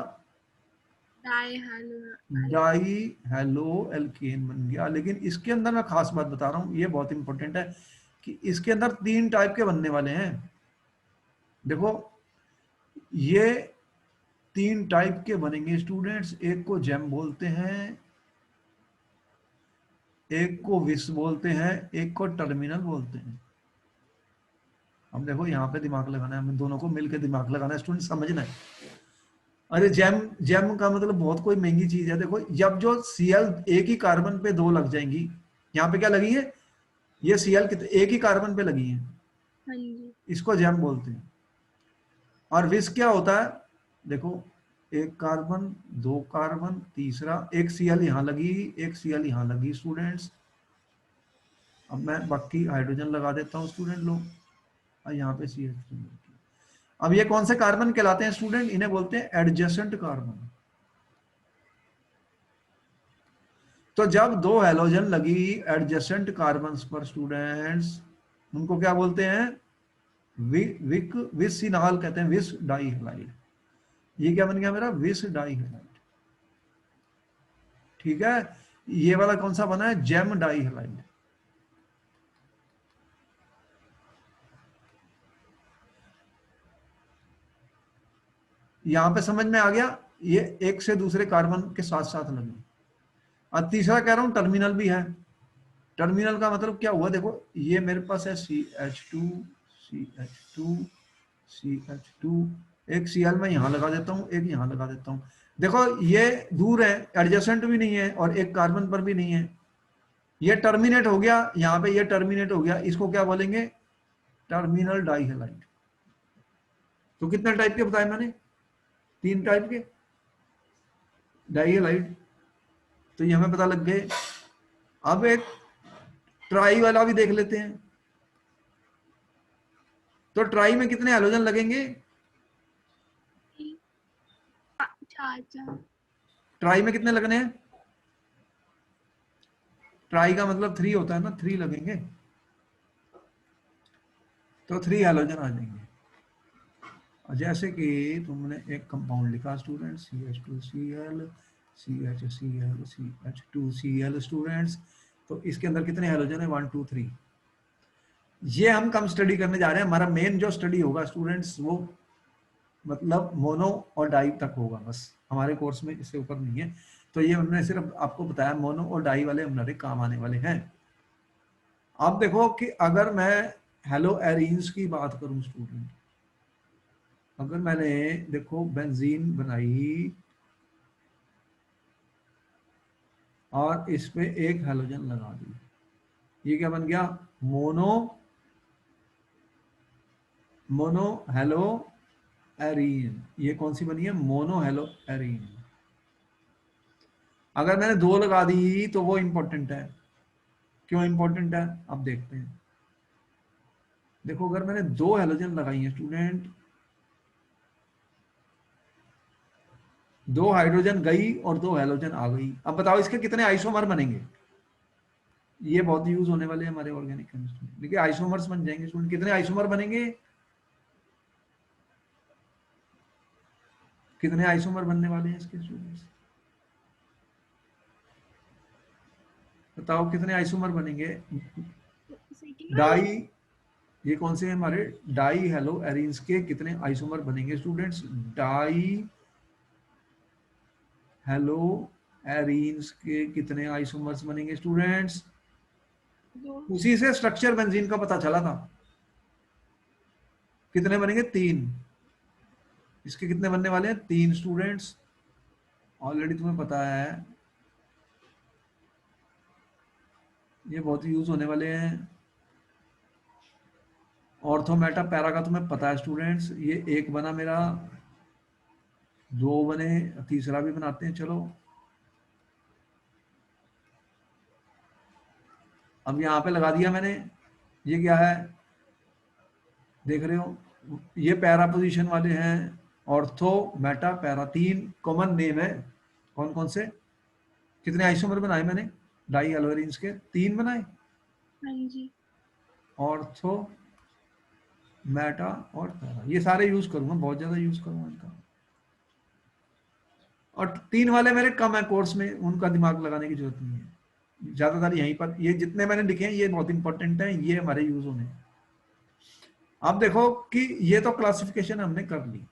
die hello die halo alkane बन गया। लेकिन इसके अंदर मैं खास बात बता रहा हूं, ये बहुत इंपॉर्टेंट है कि इसके अंदर 3 टाइप के बनने वाले हैं। देखो ये 3 टाइप के बनेंगे स्टूडेंट्स, एक को जेम बोलते हैं, एक को विस बोलते हैं, एक को टर्मिनल बोलते हैं। हम देखो यहाँ पे दिमाग लगाना है, हमें दोनों को मिलकर दिमाग लगाना है स्टूडेंट, समझना है। अरे जेम, जेम का मतलब बहुत कोई महंगी चीज है। देखो जब जो Cl एक ही कार्बन पे 2 लग जाएंगी, यहाँ पे क्या लगी है, ये Cl एक ही कार्बन पे लगी है, हाँ जी। इसको जेम बोलते हैं। और विस क्या होता है, देखो एक कार्बन, 2 कार्बन, तीसरा एक Cl यहाँ लगी, एक Cl यहाँ लगी स्टूडेंट्स। अब मैं बाकी हाइड्रोजन लगा देता हूँ स्टूडेंट लोग, और यहाँ पे CH3। अब ये कौन से कार्बन कहलाते हैं स्टूडेंट, इन्हें बोलते हैं एडजेसेंट कार्बन। तो जब 2 हेलोजन लगी एडजेसेंट कार्बन पर स्टूडेंट्स, उनको क्या बोलते हैं, विक विसिनॉल कहते हैं, विस डाई हेलाइड। ये क्या बन गया मेरा, विस डाई हेलाइड, ठीक है। ये वाला कौन सा बना है, जेम डाई हेलाइड। यहां पे समझ में आ गया, ये एक से दूसरे कार्बन के साथ साथ लगे। और तीसरा कह रहा हूं टर्मिनल भी है। टर्मिनल का मतलब क्या हुआ, देखो ये मेरे पास है CH2 CH2 CH2, एक Cl मैं यहां लगा देता हूं, एक यहां लगा देता हूं। देखो ये दूर है, एडजेसेंट भी नहीं है और एक कार्बन पर भी नहीं है, ये टर्मिनेट हो गया, यहां पे ये टर्मिनेट हो गया, इसको क्या बोलेंगे, टर्मिनल डाइहेलाइड। तो कितने टाइप के बताए मैंने, 3 टाइप के डाइहेलाइड, तो ये हमें पता लग गए। अब एक ट्राई वाला भी देख लेते हैं। तो ट्राई में कितने हेलोजन लगेंगे, 4 ट्राई में कितने लगने हैं, ट्राई का मतलब 3 होता है ना, 3 लगेंगे, तो 3 हेलोजन आ जाएंगे। जैसे कि तुमने एक कंपाउंड लिखा student, CH2Cl CHCl CH2Cl students, तो इसके अंदर कितने हेलोजन है, 1 2 3। ये हम कम स्टडी करने जा रहे हैं, हमारा मेन जो स्टडी होगा स्टूडेंट्स वो मतलब मोनो और डाई तक होगा, बस हमारे कोर्स में, इससे ऊपर नहीं है। तो ये हमने सिर्फ आपको बताया, मोनो और डाई वाले हमारे काम आने वाले हैं। अब देखो कि अगर मैं हेलो एरीन्स की बात करूं स्टूडेंट, अगर मैंने देखो बेंजीन बनाई और इस पे एक हेलोजन लगा दी, ये क्या बन गया, मोनो, मोनो हेलो एरीन। ये कौन सी बनी है, मोनो हेलो एरीन। अगर मैंने 2 लगा दी तो वो इंपॉर्टेंट है। क्यों इंपॉर्टेंट है, अब देखते हैं। देखो अगर मैंने 2 हेलोजन लगाई है स्टूडेंट, 2 हाइड्रोजन गई और 2 हैलोजन आ गई। अब बताओ इसके कितने आइसोमर बनेंगे? ये बहुत यूज होने वाले हैं हमारे ऑर्गेनिक केमिस्ट्री में। देखिए आइसोमर्स बन जाएंगे स्टूडेंट, कितने आइसोमर बनेंगे? कितने आइसोमर बनने वाले हैं इसके स्टूडेंट्स? बताओ कितने आइसोमर बनेंगे? सेकंड वाले। डाई, ये कौन से हैं हमारे? डाई हेलो एरीन्स के कितने आइसोमर बनेंगे स्टूडेंट्स? डाई हेलो एरीन्स के कितने आइसोमर्स बनेंगे स्टूडेंट्स? 2। उसी से स्ट्रक्चर बेंजीन का पता चला था। कितने बनेंगे? 3। इसके कितने बनने वाले हैं? 3 स्टूडेंट्स। ऑलरेडी तुम्हें पता है, ये बहुत यूज होने वाले हैं। ऑर्थोमेटा पैरा का तुम्हें पता है स्टूडेंट्स, ये एक बना मेरा, 2 बने, तीसरा भी बनाते हैं। चलो अब यहाँ पे लगा दिया मैंने। ये क्या है देख रहे हो? ये पैरा पोजीशन वाले हैं। Ortho Meta para 3 common name है। कौन कौन से? कितने आइसोमर बनाए मैंने डाई एलोरीन्स के? 3 बनाए। हाँ जी। ऑर्थो मेटा और पैरा, ये सारे यूज करूंगा, बहुत ज्यादा यूज करूंगा इनका। और 3 वाले मेरे कम है कोर्स में, उनका दिमाग लगाने की जरूरत नहीं है। ज्यादातर यहीं पर ये जितने मैंने लिखे हैं ये बहुत इंपॉर्टेंट है, ये हमारे यूज होने हैं। अब देखो कि ये तो क्लासिफिकेशन हमने कर ली।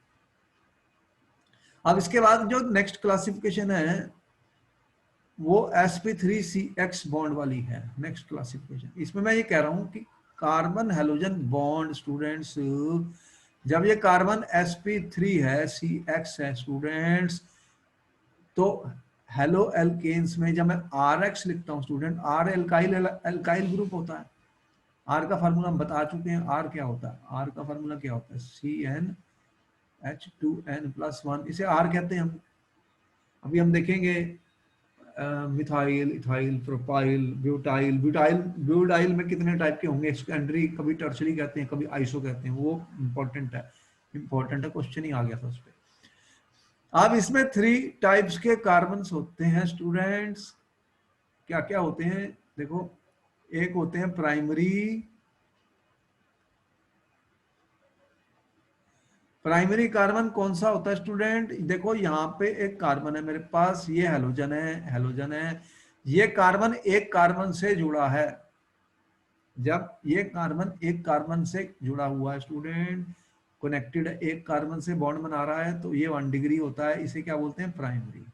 अब इसके बाद जो नेक्स्ट क्लासिफिकेशन है वो sp3CX बॉन्ड वाली है। नेक्स्ट क्लासिफिकेशन, इसमें मैं ये कह रहा हूं कि कार्बन हेलोजन बॉन्ड स्टूडेंट्स, जब ये कार्बन sp3 है, CX है स्टूडेंट्स, तो हेलो एल्केन्स में जब मैं RX लिखता हूं student, R alkyl alkyl group होता है। R का फार्मूला हम बता चुके हैं। R क्या होता है? R का फार्मूला क्या होता है? CnH2n+1, इसे R कहते हैं हम। अभी हम देखेंगे methyl, ethyl, propyl, butyl. Butyl में कितने टाइप के होंगे? सेकेंडरी, कभी टर्शरी कहते हैं, कभी आइसो कहते हैं। वो इंपॉर्टेंट है, क्वेश्चन ही आ गया था उस पर। अब इसमें 3 टाइप्स के कार्बन्स होते हैं स्टूडेंट्स। क्या क्या होते हैं देखो, एक होते हैं प्राइमरी। प्राइमरी कार्बन कौन सा होता है स्टूडेंट? देखो यहाँ पे एक कार्बन है मेरे पास, ये हेलोजन है, हेलोजन है। ये कार्बन एक कार्बन से जुड़ा है। जब ये कार्बन एक कार्बन से जुड़ा हुआ है स्टूडेंट, कनेक्टेड है, एक कार्बन से बॉन्ड बना रहा है, तो ये 1 डिग्री होता है। इसे क्या बोलते हैं? प्राइमरी।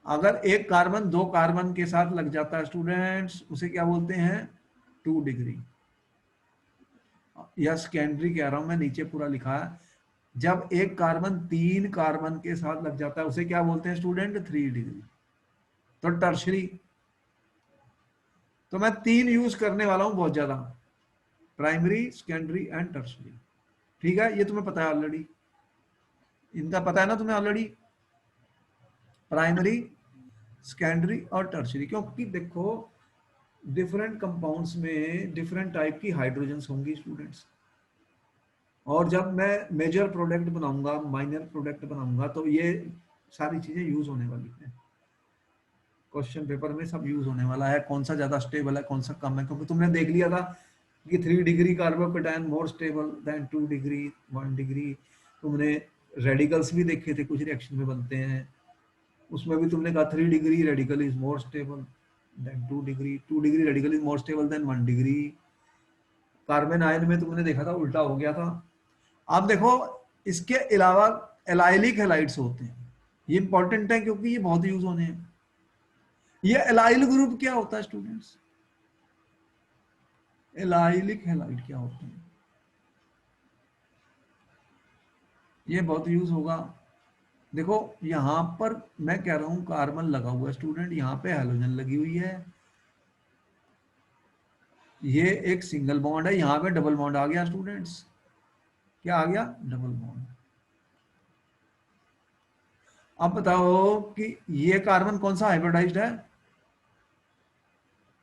अगर एक कार्बन 2 कार्बन के साथ लग जाता है स्टूडेंट्स, उसे क्या बोलते हैं? 2 डिग्री। या सेकेंडरी कह रहा हूं मैं, नीचे पूरा लिखा है। जब एक कार्बन 3 कार्बन के साथ लग जाता है उसे क्या बोलते हैं स्टूडेंट? 3 डिग्री। तो टर्शरी। तो मैं 3 यूज करने वाला हूं बहुत ज्यादा, प्राइमरी, सेकेंडरी एंड टर्शरी। ठीक है, ये तुम्हें पता है ऑलरेडी, इनका पता है ना तुम्हें ऑलरेडी, प्राइमरी, सेकेंडरी और टर्शरी। क्योंकि देखो डिफरेंट कंपाउंड्स में डिफरेंट टाइप की हाइड्रोजन्स होंगी स्टूडेंट्स। और जब मैं मेजर प्रोडक्ट बनाऊंगा, माइनर प्रोडक्ट बनाऊंगा, तो ये सारी चीजें यूज होने वाली हैं। क्वेश्चन पेपर में सब यूज होने वाला है, कौन सा ज्यादा स्टेबल है, कौन सा कम है। क्योंकि तुमने देख लिया था कि 3 degree carbocation more stable then 2 degree, 1 degree. तुमने रेडिकल्स भी देखे थे, कुछ रिएक्शन में बनते हैं, उसमें भी तुमने कहा 3 degree radical is more stable then 2 degree, 2 degree radical is more stable then 1 degree. Carbon ion में तुमने देखा था उल्टा हो गया था। आप देखो इसके अलावा एलाइलिक हैलाइड्स होते हैं, ये इंपॉर्टेंट है क्योंकि ये बहुत यूज होने हैं। ये एलाइल ग्रुप क्या होता है स्टूडेंट्स? एलाइलिक हैलाइड क्या होते हैं? ये बहुत यूज होगा। देखो यहां पर मैं कह रहा हूं कार्बन लगा हुआ है स्टूडेंट, यहां पे हैलोजन लगी हुई है, ये एक सिंगल बॉन्ड है, यहां पे डबल बॉन्ड आ गया स्टूडेंट्स। क्या आ गया? Double bond. अब बताओ कि ये कार्बन कौन सा हाइब्रिडाइज्ड है?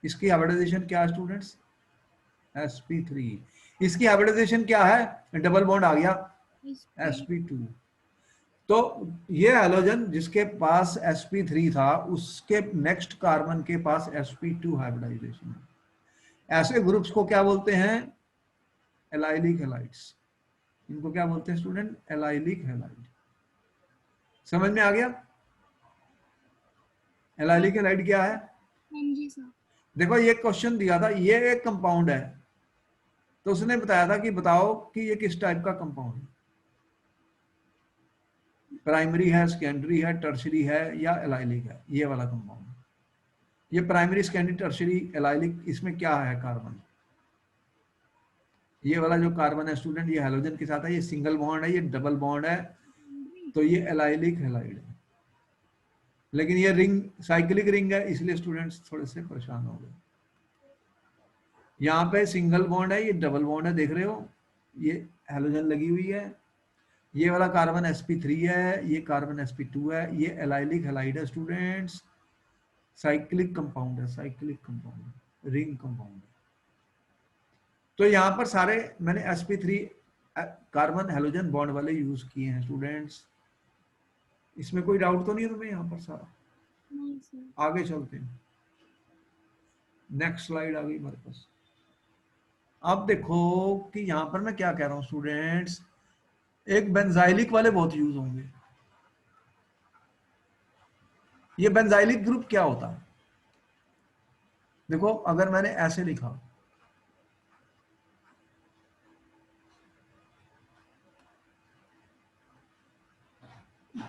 इसकी हाइब्रिडाइजेशन क्या है स्टूडेंट्स? sp3। इसकी हाइब्रिडाइजेशन क्या है? डबल बॉन्ड आ गया SP। sp2। तो ये हैलोजन जिसके पास sp3 था, उसके नेक्स्ट कार्बन के पास sp2 हाइब्रिडाइजेशन है। ऐसे ग्रुप्स को क्या बोलते हैं? Allylic halides. इनको क्या बोलते हैं स्टूडेंट? Allylic halide. समझ में आ गया? हाँ एलाइलिक हैलाइड क्या है? हाँ जी सर। देखो ये क्वेश्चन दिया था, ये एक कंपाउंड है, तो उसने बताया था कि बताओ कि ये किस टाइप का कंपाउंड है, प्राइमरी है, सेकेंडरी है, टर्शरी है या एलाइलिक है। ये वाला कंपाउंड, ये प्राइमरी, सेकेंडरी, टर्शरी, एलाइलिक, इसमें क्या है कार्बन? ये वाला जो कार्बन है स्टूडेंट, ये हैलोजन के साथ है, ये सिंगल बॉन्ड है, ये डबल बॉन्ड है, तो ये एलाइलिक हैलाइड है। लेकिन ये रिंग साइक्लिक रिंग है, इसलिए स्टूडेंट्स थोड़े से परेशान हो गए। यहाँ पे सिंगल बॉन्ड है, ये डबल बॉन्ड है, देख रहे हो, ये हैलोजन लगी हुई है। ये वाला कार्बन sp3 है, ये कार्बन sp2 है, ये एलाइलिक हैलाइड है स्टूडेंट्स। साइक्लिक कंपाउंड है, साइक्लिक कंपाउंड, रिंग कंपाउंड। तो यहाँ पर सारे मैंने sp3 कार्बन हैलोजन बॉन्ड वाले यूज किए हैं स्टूडेंट्स। इसमें कोई डाउट तो नहीं है तुम्हें यहाँ पर? सारा नहीं सर। आगे चलते हैं, नेक्स्ट स्लाइड आ गई हमारे पास। अब देखो कि यहाँ पर मैं क्या कह रहा हूँ स्टूडेंट्स, एक बेंजाइलिक वाले बहुत यूज होंगे। ये बेंजाइलिक ग्रुप क्या होता है? देखो अगर मैंने ऐसे लिखा,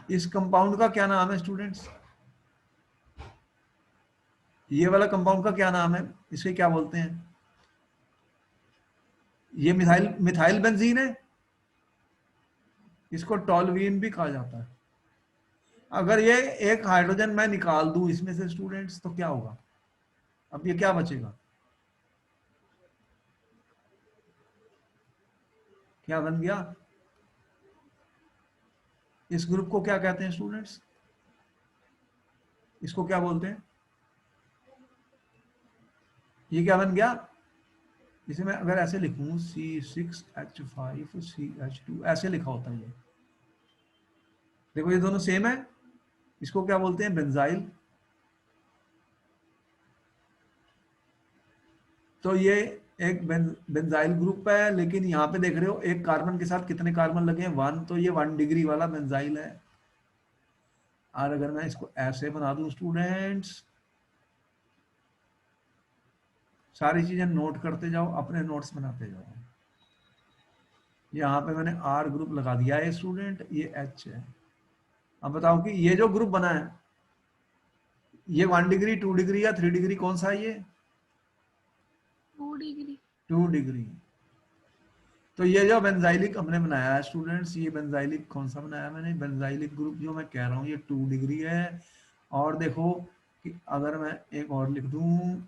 इस कंपाउंड का क्या नाम है स्टूडेंट्स? ये वाला कंपाउंड का क्या नाम है? इसे क्या बोलते हैं? ये मिथाइल मिथाइल बेंजीन है, इसको टॉलवीन भी कहा जाता है। अगर ये एक हाइड्रोजन मैं निकाल दूं इसमें से स्टूडेंट्स, तो क्या होगा? अब ये क्या बचेगा? क्या बन गया? इस ग्रुप को क्या कहते हैं स्टूडेंट्स? इसको क्या बोलते हैं? ये क्या बन गया? इसे मैं अगर ऐसे लिखूं C6H5CH2, ऐसे लिखा होता है ये। देखो ये दोनों सेम है, इसको क्या बोलते हैं? बेंजाइल। तो ये एक बेंजाइल ग्रुप है, लेकिन यहाँ पे देख रहे हो एक कार्बन के साथ कितने कार्बन लगे हैं? 1, तो ये 1 डिग्री वाला बेंजाइल है। और अगर मैं इसको ऐसे बना दूं स्टूडेंट्स, सारी चीजें नोट करते जाओ, अपने नोट्स बनाते जाओ। यहाँ पे मैंने आर ग्रुप लगा दिया है स्टूडेंट, ये एच है। अब बताओ कि ये जो ग्रुप बना है, ये 1 डिग्री, 2 डिग्री या 3 डिग्री, कौन सा है ये? 2 डिग्री। 2 डिग्री। तो ये जो बेंजाइलिक हमने बनाया है स्टूडेंट्स, ये बेंजाइलिक कौन सा बनाया मैंने? बेंजाइलिक ग्रुप जो मैं कह रहा हूँ ये 2 डिग्री है। और देखो कि अगर मैं एक और लिख दूं,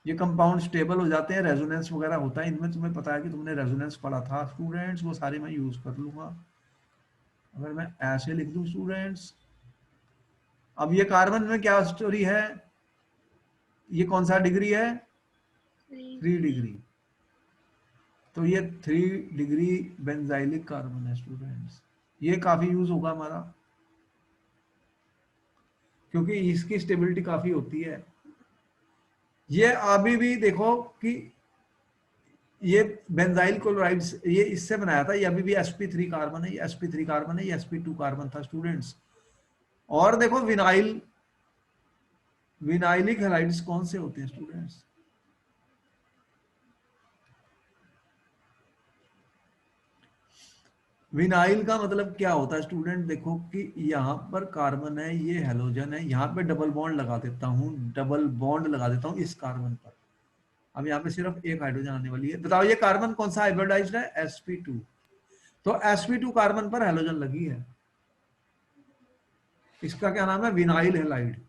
ये कंपाउंड स्टेबल हो जाते हैं, रेजोनेंस वगैरह होता है इनमें। तुम्हें पता है कि तुमने रेजोनेंस पढ़ा था स्टूडेंट्स, वो सारे मैं यूज कर लूंगा। अगर मैं ऐसे लिख दूं स्टूडेंट्स, अब ये कार्बन में क्या स्टोरी है? ये कौन सा डिग्री है? 3 डिग्री। तो ये 3 डिग्री बेंजाइलिक कार्बन है स्टूडेंट्स। ये काफी यूज होगा हमारा, क्योंकि इसकी स्टेबिलिटी काफी होती है। ये अभी भी देखो कि ये बेंजाइल क्लोराइड्स ये इससे बनाया था, ये अभी भी sp3 कार्बन है, ये sp3 कार्बन है, ये sp2 कार्बन था स्टूडेंट्स। और देखो विनाइल, विनाइलिक हैलाइड्स कौन से होते हैं स्टूडेंट्स? विनाइल का मतलब क्या होता है स्टूडेंट? देखो कि यहाँ पर कार्बन है, ये हेलोजन है, यहाँ पे डबल बॉन्ड लगा देता हूँ, डबल बॉन्ड लगा देता हूँ इस कार्बन पर। अब यहाँ पे सिर्फ एक हाइड्रोजन आने वाली है। बताओ ये कार्बन कौन सा हाइब्रिडाइज्ड है? sp2। तो sp2 कार्बन पर हेलोजन लगी है, इसका क्या नाम है? Vinyl halide.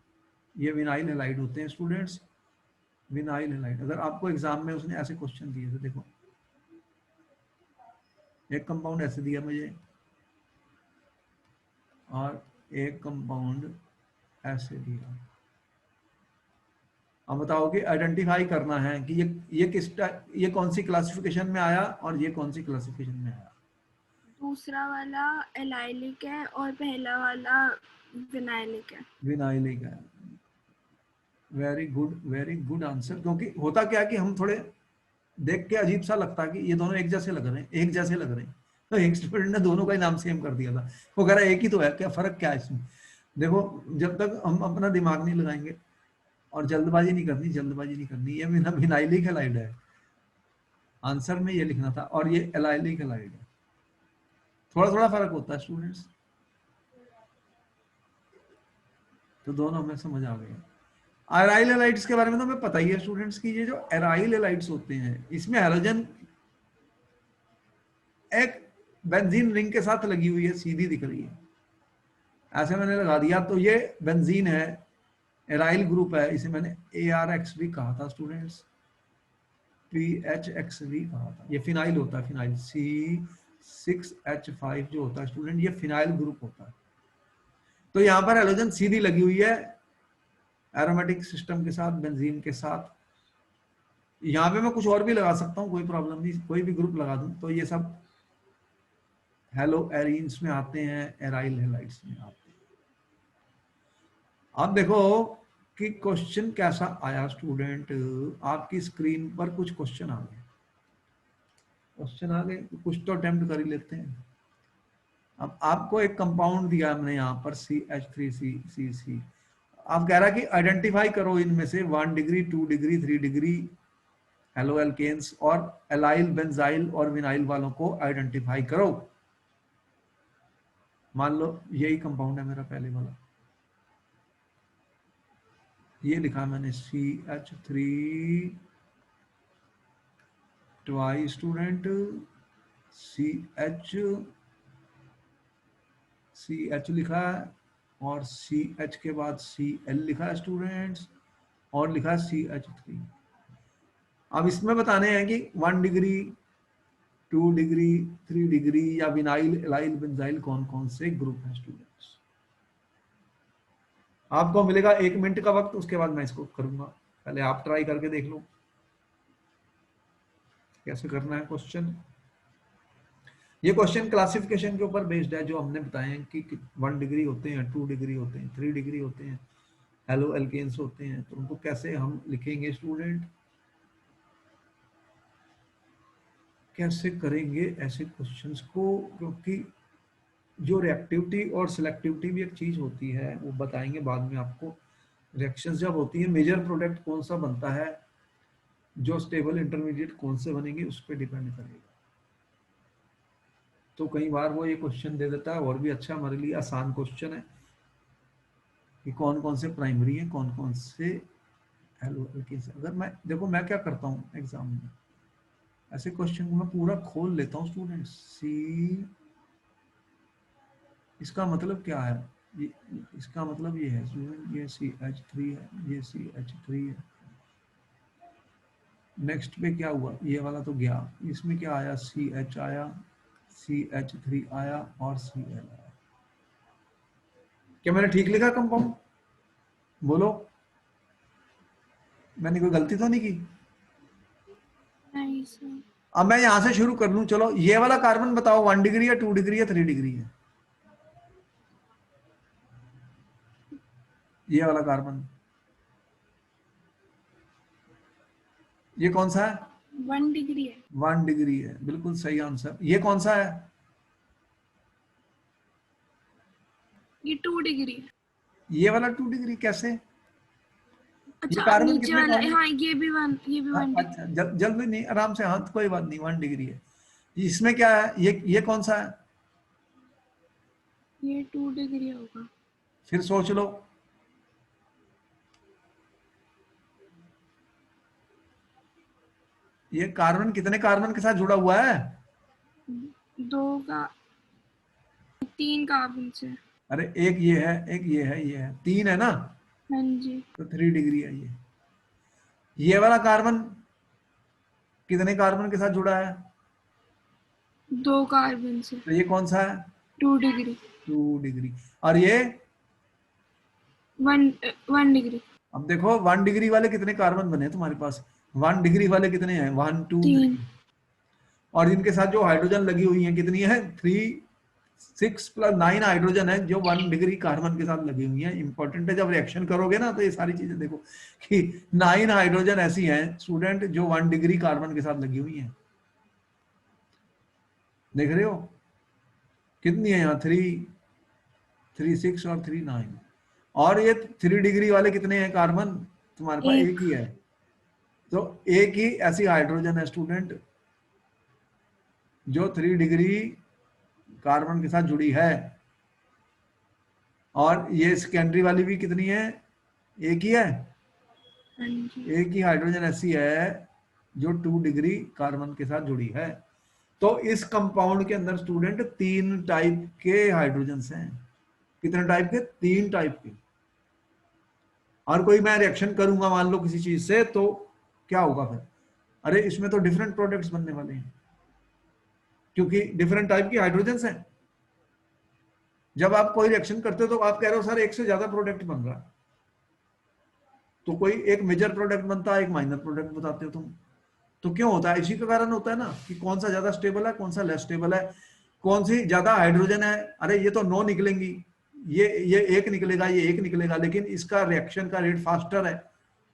ये विनाइल हेलाइड होते हैं स्टूडेंट्स, विनाइल हेलाइड। अगर आपको एग्जाम में उसने ऐसे क्वेश्चन दिए थे, देखो एक कंपाउंड ऐसे दिया मुझे और एक कंपाउंड ऐसे दिया, अब बताओ कि आइडेंटिफाई करना है कि ये कौन सी क्लासिफिकेशन में आया और ये कौन सी क्लासिफिकेशन में आया। दूसरा वाला एलाइलिक है और पहला वाला विनाइलिक है। विनाइलिक है। Very good answer. क्योंकि होता क्या है कि हम थोड़े देख के अजीब सा लगता है कि ये दोनों एक जैसे लग रहे हैं, एक जैसे लग रहे हैं, तो एक स्टूडेंट ने दोनों का ही नाम सेम कर दिया था। वो कह रहा है एक ही तो है, क्या फर्क क्या है इसमें। देखो, जब तक हम अपना दिमाग नहीं लगाएंगे और जल्दबाजी नहीं करनी, ये विनाइलिक हैलाइड है, आंसर में ये लिखना था, और ये एलाइलिक हैलाइड है। थोड़ा थोड़ा फर्क होता है स्टूडेंट्स, तो दोनों हमें समझ आ गए। एराइल हैलाइड्स के बारे में तो हमें पता ही है स्टूडेंट्स की, ये जो एराइल हैलाइड्स होते हैं इसमें हैलोजन एक बेंजीन रिंग के साथ लगी हुई है, सीधी दिख रही है, ऐसे मैंने लगा दिया तो ये बेंजीन है, एराइल ग्रुप है। इसे मैंने ARX भी कहा था स्टूडेंट्स, PHX भी कहा था। ये फिनाइल होता है, फिनाइल C6H5 जो होता है स्टूडेंट, ये फिनाइल ग्रुप होता है। तो यहाँ पर हैलोजन सीधी लगी हुई है एरोमेटिक सिस्टम के साथ, बेंजीन के साथ। यहाँ पे मैं कुछ और भी लगा सकता हूँ, कोई प्रॉब्लम नहीं, कोई भी ग्रुप लगा दूं, तो ये सब हेलो एरीन्स में आते हैं, एराइल हैलाइड्स में आते हैं। अब देखो कि क्वेश्चन कैसा आया स्टूडेंट, आपकी स्क्रीन पर कुछ क्वेश्चन आ गए, कुछ तो अटेम्प्ट कर ही लेते हैं। अब आपको एक कंपाउंड दिया हमने यहाँ पर CH3CCC, आप कह रहा है कि आइडेंटिफाई करो इनमें से 1 degree 2 degree 3 degree halo alkenes और एलाइल बेंजाइल और विनाइल वालों को आइडेंटिफाई करो। मान लो यही कंपाउंड है मेरा पहले वाला, ये लिखा मैंने CH3 ट्वाई स्टूडेंट, CH लिखा है, और CH के बाद Cl लिखा है स्टूडेंट्स, और लिखा है CH3। अब इसमें बताने हैं कि 1 डिग्री 2 डिग्री 3 डिग्री या विनाइल एलाइल बेंजाइल कौन कौन से ग्रुप हैं स्टूडेंट्स। आपको मिलेगा 1 मिनट का वक्त, उसके बाद मैं इसको करूंगा, पहले आप ट्राई करके देख लो कैसे करना है क्वेश्चन। ये क्वेश्चन क्लासिफिकेशन के ऊपर बेस्ड है, जो हमने बताए हैं कि 1 डिग्री होते हैं, 2 डिग्री होते हैं, 3 डिग्री होते हैं, हेलो एल्केन्स होते हैं, तो उनको कैसे हम लिखेंगे स्टूडेंट, कैसे करेंगे ऐसे क्वेश्चंस को। क्योंकि जो रिएक्टिविटी और सिलेक्टिविटी भी एक चीज होती है, वो बताएंगे बाद में आपको। रिएक्शंस जब होती है, मेजर प्रोडक्ट कौन सा बनता है, जो स्टेबल इंटरमीडिएट कौन से बनेंगे, उस पर डिपेंड करेगा। तो कई बार वो ये क्वेश्चन दे देता है, और भी अच्छा, हमारे लिए आसान क्वेश्चन है कि कौन कौन से प्राइमरी है, कौन कौन से हेलो एल्केन्स। अगर मैं देखो, मैं क्या करता हूँ एग्जाम में, ऐसे क्वेश्चन को मैं पूरा खोल लेता हूँ स्टूडेंट। इसका मतलब क्या है, ये इसका मतलब ये है स्टूडेंट, ये CH3 है, ये CH3 है। नेक्स्ट पे क्या हुआ, ये वाला तो गया, इसमें क्या आया, CH आया, CH3 आया और Cl आया। क्या मैंने ठीक लिखा कंपाउंड, बोलो, मैंने कोई गलती तो नहीं की। नहीं सर। अब मैं यहां से शुरू कर लूं, चलो ये वाला कार्बन बताओ 1 डिग्री है, 2 डिग्री है, 3 डिग्री है, ये वाला कार्बन, ये कौन सा है, 1 डिग्री है। 1 डिग्री है, बिल्कुल सही आंसर। ये कौन सा है, ये 2 डिग्री है। ये वाला 2 डिग्री कैसे, ये अच्छा कार्बन नीचे कितने वाला, कार्बन, हाँ ये भी 1 डिग्री। अच्छा जल्दी नहीं, आराम से, हाँ कोई बात नहीं, 1 डिग्री है। इसमें क्या है, ये कौन सा है, ये 2 डिग्री होगा। फिर सोच लो, ये कार्बन कितने कार्बन के साथ जुड़ा हुआ है, 2 का 3 कार्बन से। अरे एक ये है, एक ये है, ये है, 3 है ना, हाँ जी। तो 3 डिग्री है ये वाला कार्बन कितने कार्बन के साथ जुड़ा है, 2 कार्बन से। तो ये कौन सा है, 2 डिग्री। 2 डिग्री। और ये 1 डिग्री। अब देखो 1 डिग्री वाले कितने कार्बन बने हैं तुम्हारे पास, 1 डिग्री वाले कितने हैं, 1 2 3। 3, और इनके साथ जो हाइड्रोजन लगी हुई है कितनी है, 3 6 + 9 हाइड्रोजन है जो 1 डिग्री कार्बन के साथ लगी हुई है। इंपॉर्टेंट है, जब रिएक्शन करोगे ना तो ये सारी चीजें देखो कि 9 हाइड्रोजन ऐसी हैं स्टूडेंट जो 1 डिग्री कार्बन के साथ लगी हुई हैं। देख रहे हो कितनी है यहाँ, 3 3 6 और 3 9, और ये 3 डिग्री वाले कितने हैं कार्बन, तुम्हारे पास एक एक। ही है। तो एक ही ऐसी हाइड्रोजन है स्टूडेंट जो 3 डिग्री कार्बन के साथ जुड़ी है, और ये सेकेंडरी वाली भी कितनी है, एक ही है। हाँ जी। एक ही हाइड्रोजन ऐसी है जो 2 डिग्री कार्बन के साथ जुड़ी है। तो इस कंपाउंड के अंदर स्टूडेंट 3 टाइप के हाइड्रोजन हैं। कितने टाइप के, 3 टाइप के। और कोई मैं रिएक्शन करूंगा मान लो किसी चीज से, तो क्या होगा फिर, अरे इसमें तो डिफरेंट प्रोडक्ट्स बनने वाले हैं क्योंकि डिफरेंट टाइप की हाइड्रोजन हैं। जब आप कोई रिएक्शन करते हो तो आप कह रहे हो सर एक से ज्यादा प्रोडक्ट बन रहा है, तो कोई एक मेजर प्रोडक्ट बनता है, एक माइनर प्रोडक्ट बताते हो तुम। तो क्यों होता है, इसी के कारण होता है ना कि कौन सा ज्यादा स्टेबल है, कौन सा लेस स्टेबल है, कौन सी ज्यादा हाइड्रोजन है, अरे ये तो 9 निकलेंगी, ये एक निकलेगा, ये एक निकलेगा, लेकिन इसका रिएक्शन का रेट फास्टर है,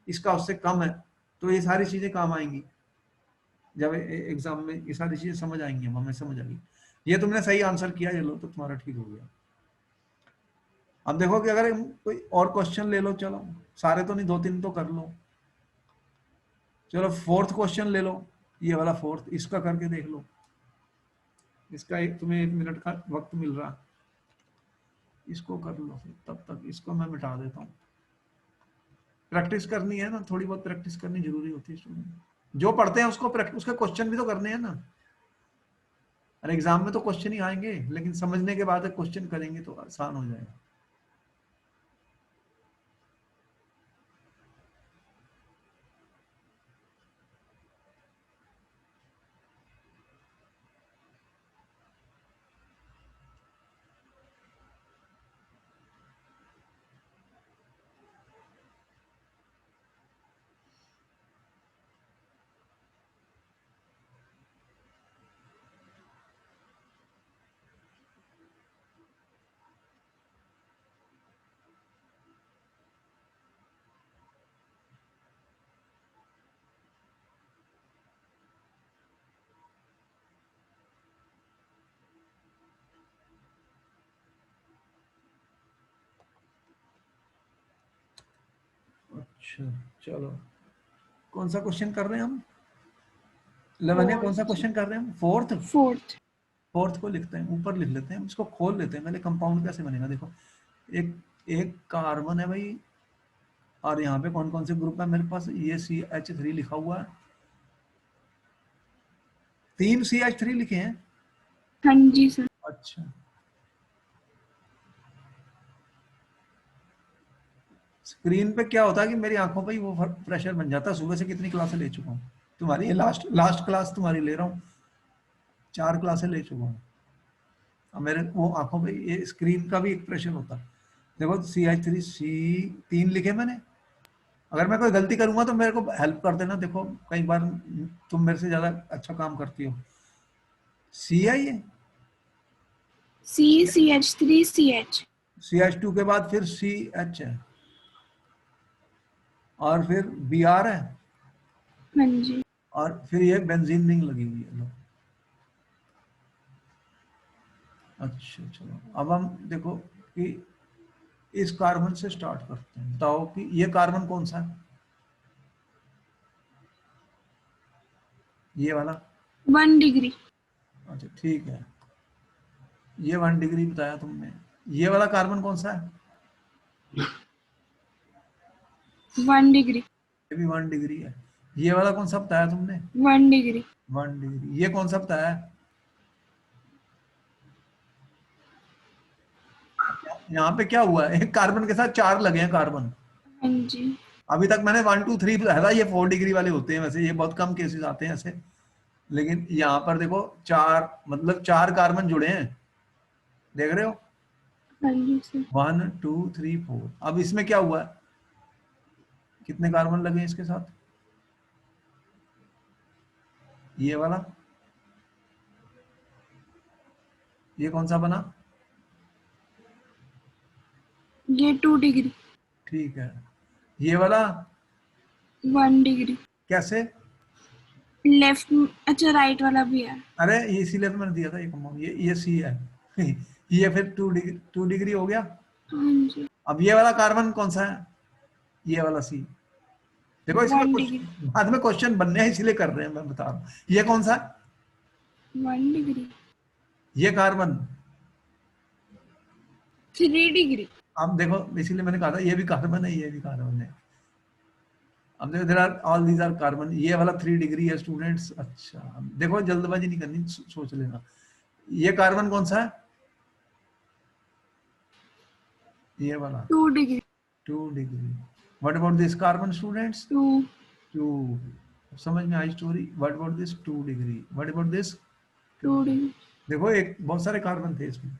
इसका उससे कम है। तो ये सारी चीजें काम आएंगी जब एग्जाम में, ये सारी चीजें समझ आएंगी, हमें समझ आएगी। ये तुमने सही आंसर किया, ये लो तो तुम्हारा ठीक हो गया। अब देखो कि अगर कोई और क्वेश्चन ले लो, चलो सारे तो नहीं, 2 3 तो कर लो। चलो फोर्थ क्वेश्चन ले लो, ये वाला फोर्थ, इसका करके देख लो। इसका तुम्हें 1 मिनट का वक्त मिल रहा, इसको कर लो फिर, तब तक इसको मैं मिटा देता हूँ। प्रैक्टिस करनी है ना, थोड़ी बहुत प्रैक्टिस करनी जरूरी होती है स्टूडेंट। जो पढ़ते हैं उसको उसके क्वेश्चन भी तो करने हैं ना। अरे एग्जाम में तो क्वेश्चन ही आएंगे, लेकिन समझने के बाद क्वेश्चन करेंगे तो आसान हो जाएगा। अच्छा चलो, कौन सा क्वेश्चन कर रहे हैं हम, 11 है, कौन सा क्वेश्चन कर रहे हैं हम, फोर्थ। फोर्थ। फोर्थ को लिखते हैं, ऊपर लिख लेते हैं, इसको खोल लेते हैं पहले। कंपाउंड कैसे बनेगा, देखो एक एक कार्बन है भाई, और यहाँ पे कौन कौन से ग्रुप है मेरे पास, ये CH3 लिखा हुआ है, 3 CH3 लिखे हैं। हाँ जी सर। अच्छा, स्क्रीन पे क्या होता है कि मेरी आंखों पे ही वो प्रेशर बन जाता है। सुबह से कितनी क्लासें ले चुका हूँ तुम्हारी, ये लास्ट लास्ट क्लास तुम्हारी ले रहा हूँ, 4 क्लासें ले चुका हूँ। अब मेरे वो आंखों पे ये स्क्रीन का भी एक प्रेशर होता है। देखो CH3 C3 लिखे मैंने, अगर मैं कोई गलती करूंगा तो मेरे को हेल्प कर देना। देखो कई बार तुम मेरे से ज्यादा अच्छा काम करती हो। CI है, CH3CH। CH2 के बाद फिर CH है, और फिर Br है, हाँ जी। और फिर ये बेंजीन रिंग लगी हुई है। लो अच्छा चलो, अब हम देखो कि इस कार्बन से स्टार्ट करते हैं। बताओ कि ये कार्बन कौन सा है, ये वाला। 1 डिग्री। अच्छा ठीक है, ये 1 डिग्री बताया तुमने। ये वाला कार्बन कौन सा है, 1 डिग्री। ये भी 1 डिग्री है। ये वाला कौन सा बताया तुमने, 1 डिग्री। 1 डिग्री। ये कौन सा बताया, यहाँ पे क्या हुआ है, एक कार्बन के साथ 4 लगे हैं कार्बन। हाँ जी। अभी तक मैंने 1 2 3 बताया था, ये 4 डिग्री वाले होते हैं वैसे, ये बहुत कम केसेस आते हैं ऐसे। लेकिन यहाँ पर देखो 4, मतलब 4 कार्बन जुड़े हैं, देख रहे हो, हाँ जी सर। 1 2 3 4। अब इसमें क्या हुआ है, कितने कार्बन लगे इसके साथ? ये वाला, ये कौन सा बना? ये 2 डिग्री, ठीक है। ये वाला 1 डिग्री। कैसे? लेफ्ट, अच्छा राइट वाला भी है। अरे ये इसीलिए तो मैंने दिया था ये कंपाउंड, ये सी है। ये फिर 2 डिग्री हो गया। हाँ जी, अब ये वाला कार्बन कौन सा है? ये वाला सी। देखो इसमें 1 कुछ डिग्री, बाद में क्वेश्चन बनने हैं इसलिए कर रहे हैं, मैं बता रहा हूँ। ये कौन सा है? 1 डिग्री, ये कार्बन। 3 डिग्री। अब देखो इसीलिए मैंने कहा था ये भी कार्बन है, ये भी कार्बन है। अब देखो there are all these are carbon. ये वाला 3 डिग्री है स्टूडेंट्स। अच्छा अब देखो जल्दबाजी नहीं करनी, सोच लेना। ये कार्बन कौन सा है? ये वाला 2 degree, 2 degree. What about this carbon students? 2, 2। समझ में आई story? What about this? 2 degree. What about this? 2 2 degree. Degree. देखो एक बहुत सारे कार्बन थे इसमें।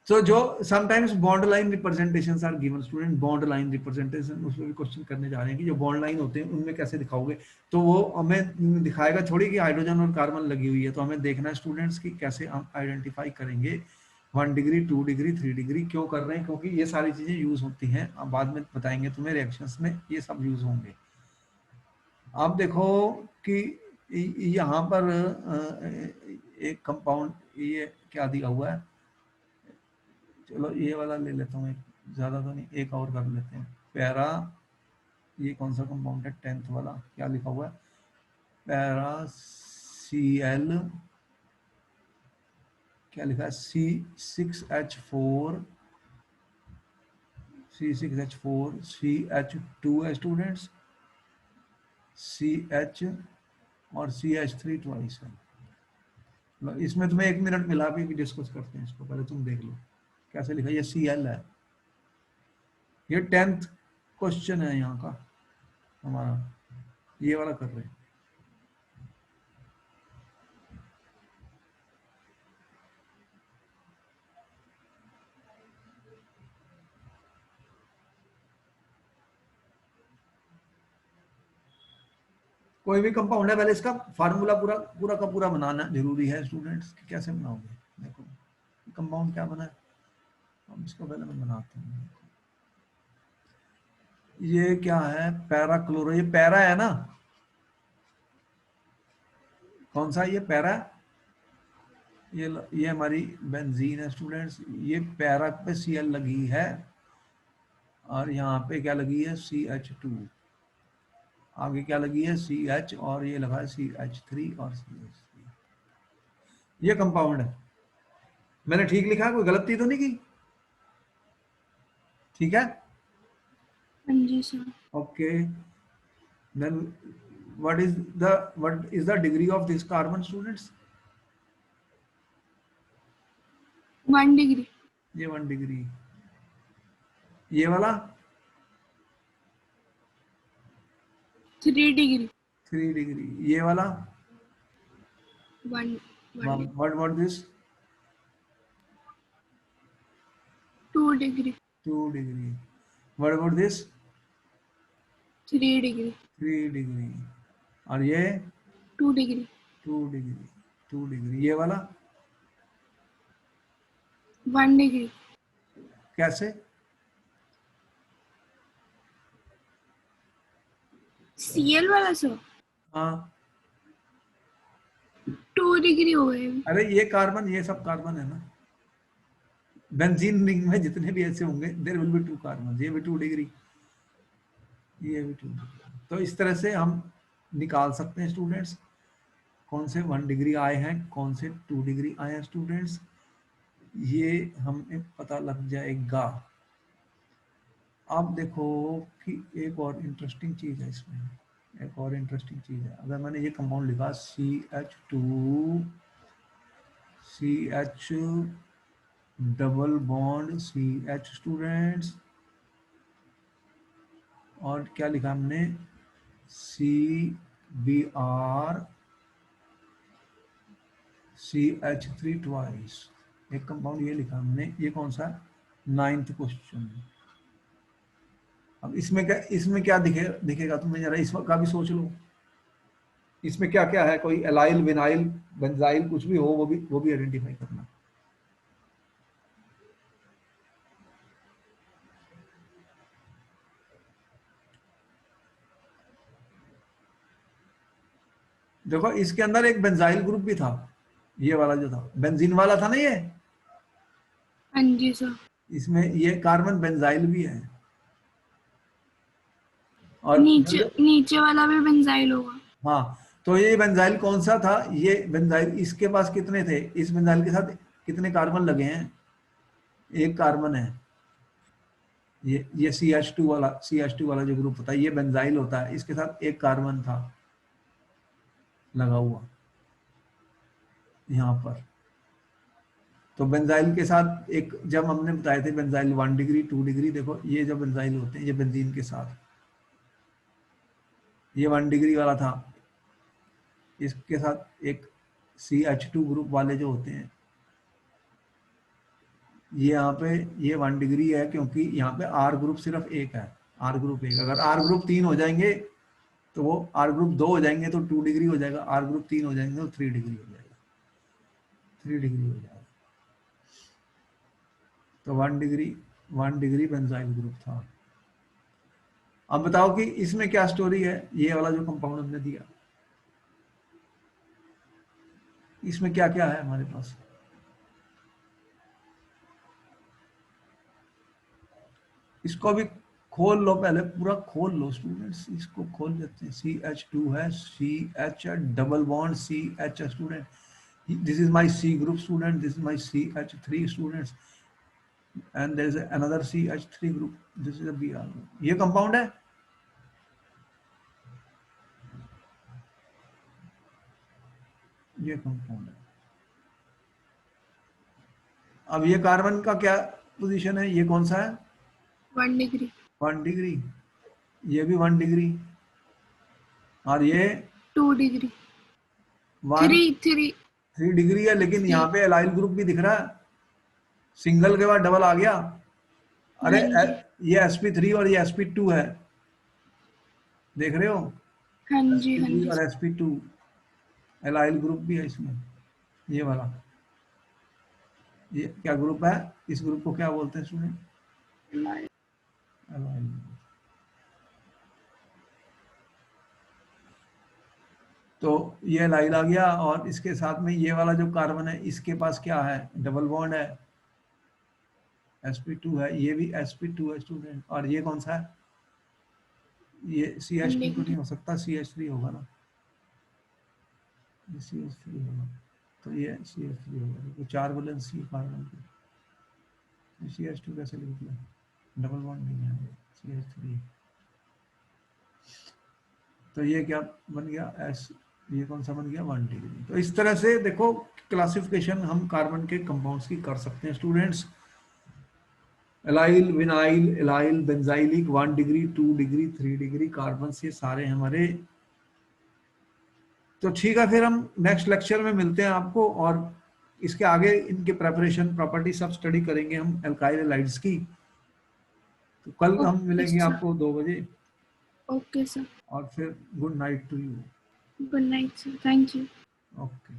तो जो sometimes bond line representations are given student, bond line representation उसमें भी क्वेश्चन करने जा रहे हैं कि जो बॉन्ड लाइन होते हैं उनमें कैसे दिखाओगे। तो वो हमें दिखाएगा थोड़ी कि हाइड्रोजन और कार्बन लगी हुई है, तो हमें देखना है स्टूडेंट्स कि कैसे हम आइडेंटिफाई करेंगे 1 डिग्री, 2 डिग्री, 3 डिग्री क्यों कर रहे हैं, क्योंकि ये सारी चीजें यूज होती हैं। अब बाद में बताएंगे तुम्हें, रिएक्शंस में ये सब यूज होंगे। आप देखो कि यहाँ पर एक कंपाउंड, ये क्या दिया हुआ है, चलो ये वाला ले लेता हूँ, एक ज्यादा तो नहीं, एक और कर लेते हैं। पैरा, ये कौन सा कंपाउंड है? 10th वाला, क्या लिखा हुआ है? पैरा Cl, क्या लिखा है? C6H4, C6H4, CH2 है स्टूडेंट्स, CH और CH3 ट्वाइस है। इसमें तुम्हें 1 मिनट मिला भी डिस्कस करते हैं इसको, पहले तुम देख लो कैसे लिखा है। ये Cl है। ये 10th क्वेश्चन है यहाँ का हमारा, ये वाला कर रहे हैं। कोई भी कंपाउंड है पहले इसका फार्मूला पूरा पूरा का पूरा बनाना जरूरी है स्टूडेंट्स, कि कैसे बनाओगे। देखो कंपाउंड क्या बना है, हम इसको पहले मैं बनाता हूँ। ये क्या है? पैरा क्लोरो, ये पैरा है ना? कौन सा ये पैरा? ये हमारी बेंजीन है स्टूडेंट्स। ये पैरा पे Cl लगी है और यहाँ पे क्या लगी है? CH2। आगे क्या लगी है? CH, और ये लगा है CH3 और CH3। ये कंपाउंड है। मैंने ठीक लिखा है? कोई गलती तो नहीं की? ठीक है। हाँ जी sir. Okay, then what is the degree of this carbon students? 1 degree, ये 1 डिग्री। ये वाला 3 डिग्री, 3 डिग्री। ये वाला 1 degree, what about this? 2 degree, 2 degree. what about this? 3 degree, 3 degree. और ये 2 डिग्री, 2 डिग्री। 2 डिग्री। ये वाला 1 डिग्री। कैसे? Cl वाला सर हाँ, 2 डिग्री हो गए। अरे ये कार्बन, ये सब कार्बन है ना, बेंजीन रिंग में जितने भी ऐसे होंगे देर विल बी 2 कार्बन। ये भी 2 डिग्री, ये भी 2 डिग्री। तो इस तरह से हम निकाल सकते हैं स्टूडेंट्स कौन से 1 डिग्री आए हैं, कौन से 2 डिग्री आए हैं स्टूडेंट्स, ये हमें पता लग जाएगा। आप देखो कि एक और इंटरेस्टिंग चीज है इसमें, एक और इंटरेस्टिंग चीज है। अगर मैंने ये कंपाउंड लिखा CH2, CH double bond CH students, और क्या लिखा हमने? CBr CH3 twice. एक कंपाउंड ये लिखा हमने, ये कौन सा? 9th question. अब इसमें क्या दिखेगा तुम्हें, जरा इसका भी सोच लो। इसमें क्या क्या है, कोई एलाइल, विनाइल, बेंजाइल कुछ भी हो, वो भी आइडेंटिफाई करना। देखो इसके अंदर एक बेंजाइल ग्रुप भी था, ये वाला जो था बेंजीन वाला था ना ये, हाँ जी सर। इसमें ये कार्बन बेंजाइल भी है। और नीचे नीचे वाला भी बेंजाइल होगा। हाँ, तो ये बेंजाइल कौन सा था, ये बेंजाइल इसके पास कितने थे, इस बेंजाइल के साथ कितने कार्बन लगे हैं, एक कार्बन है। ये CH2 वाला जो ग्रुप होता है, ये बेंजाइल होता है, इसके साथ एक कार्बन था लगा हुआ यहाँ पर। तो बेंजाइल के साथ एक, जब हमने बताए थे बेंजाइल 1 डिग्री 2 डिग्री, देखो ये जो बेंजाइल होते हैं ये बेंजीन के साथ, ये 1 डिग्री वाला था, इसके साथ एक CH2 ग्रुप वाले जो होते हैं, ये यहाँ पे ये 1 डिग्री है, क्योंकि यहाँ पे R ग्रुप सिर्फ एक है, R ग्रुप एक। अगर R ग्रुप 3 हो जाएंगे तो वो R ग्रुप 2 हो जाएंगे तो 2 डिग्री हो जाएगा, R ग्रुप 3 हो जाएंगे तो 3 डिग्री हो जाएगा, 3 डिग्री हो जाएगा। तो 1 डिग्री बेंजाइल ग्रुप था। अब बताओ कि इसमें क्या स्टोरी है, ये वाला जो कंपाउंड हमने दिया, इसमें क्या क्या है हमारे पास। इसको भी खोल लो, पहले पूरा खोल लो स्टूडेंट्स, इसको खोल लेते हैं। CH2 है, CH double bond CH student, this is my C group student, this is my CH3 students, and there is another CH3 group, this is a Br group. ये कंपाउंड है, ये कंपाउंड है। अब ये कार्बन का क्या पोजीशन है, ये कौन सा है, 1 डिग्री। 1 डिग्री, ये भी 1 डिग्री, और ये 2 डिग्री। 1 3 3 डिग्री है, लेकिन यहाँ पे एलाइल ग्रुप भी दिख रहा है, सिंगल के बाद डबल आ गया। अरे हाँ जी। ये sp3 और ये sp2 है, देख रहे हो, हाँ जी हाँ sp3 जी। और sp2, एलाइल ग्रुप भी है इसमें, ये वाला, ये क्या ग्रुप है, इस ग्रुप को क्या बोलते हैं स्टूडेंट, एलाइल। तो ये एलाइल आ गया, और इसके साथ में ये वाला जो कार्बन है इसके पास क्या है, डबल बॉन्ड है, sp2 है, ये भी sp2 है स्टूडेंट, और ये कौन सा है, ये CH2 तो नहीं हो सकता, CH3 होगा ना, ये CH3 होगा, तो ये CH3 होगा, तो 4 वैलेंसी कार्बन की, CH2 कैसे लिख दिया, डबल बॉन्ड नहीं है, CH3। तो ये क्या बन गया, ये कौन सा बन गया, 1 डिग्री। तो इस तरह से देखो क्लासिफिकेशन हम कार्बन के कंपाउंड्स की कर सकते हैं students, allyl, vinyl, allyl, benzylic, 1 degree 2 degree 3 degree carbon, ये सारे हमारे। तो ठीक है, फिर हम नेक्स्ट लेक्चर में मिलते हैं आपको, और इसके आगे इनके प्रेपरेशन, प्रॉपर्टी सब स्टडी करेंगे हम एल्काइल हैलाइड्स की। तो कल हम ओके मिलेंगे सर। आपको 2 बजे, ओके सर। और फिर good night to you. Good night sir, thank you. Okay.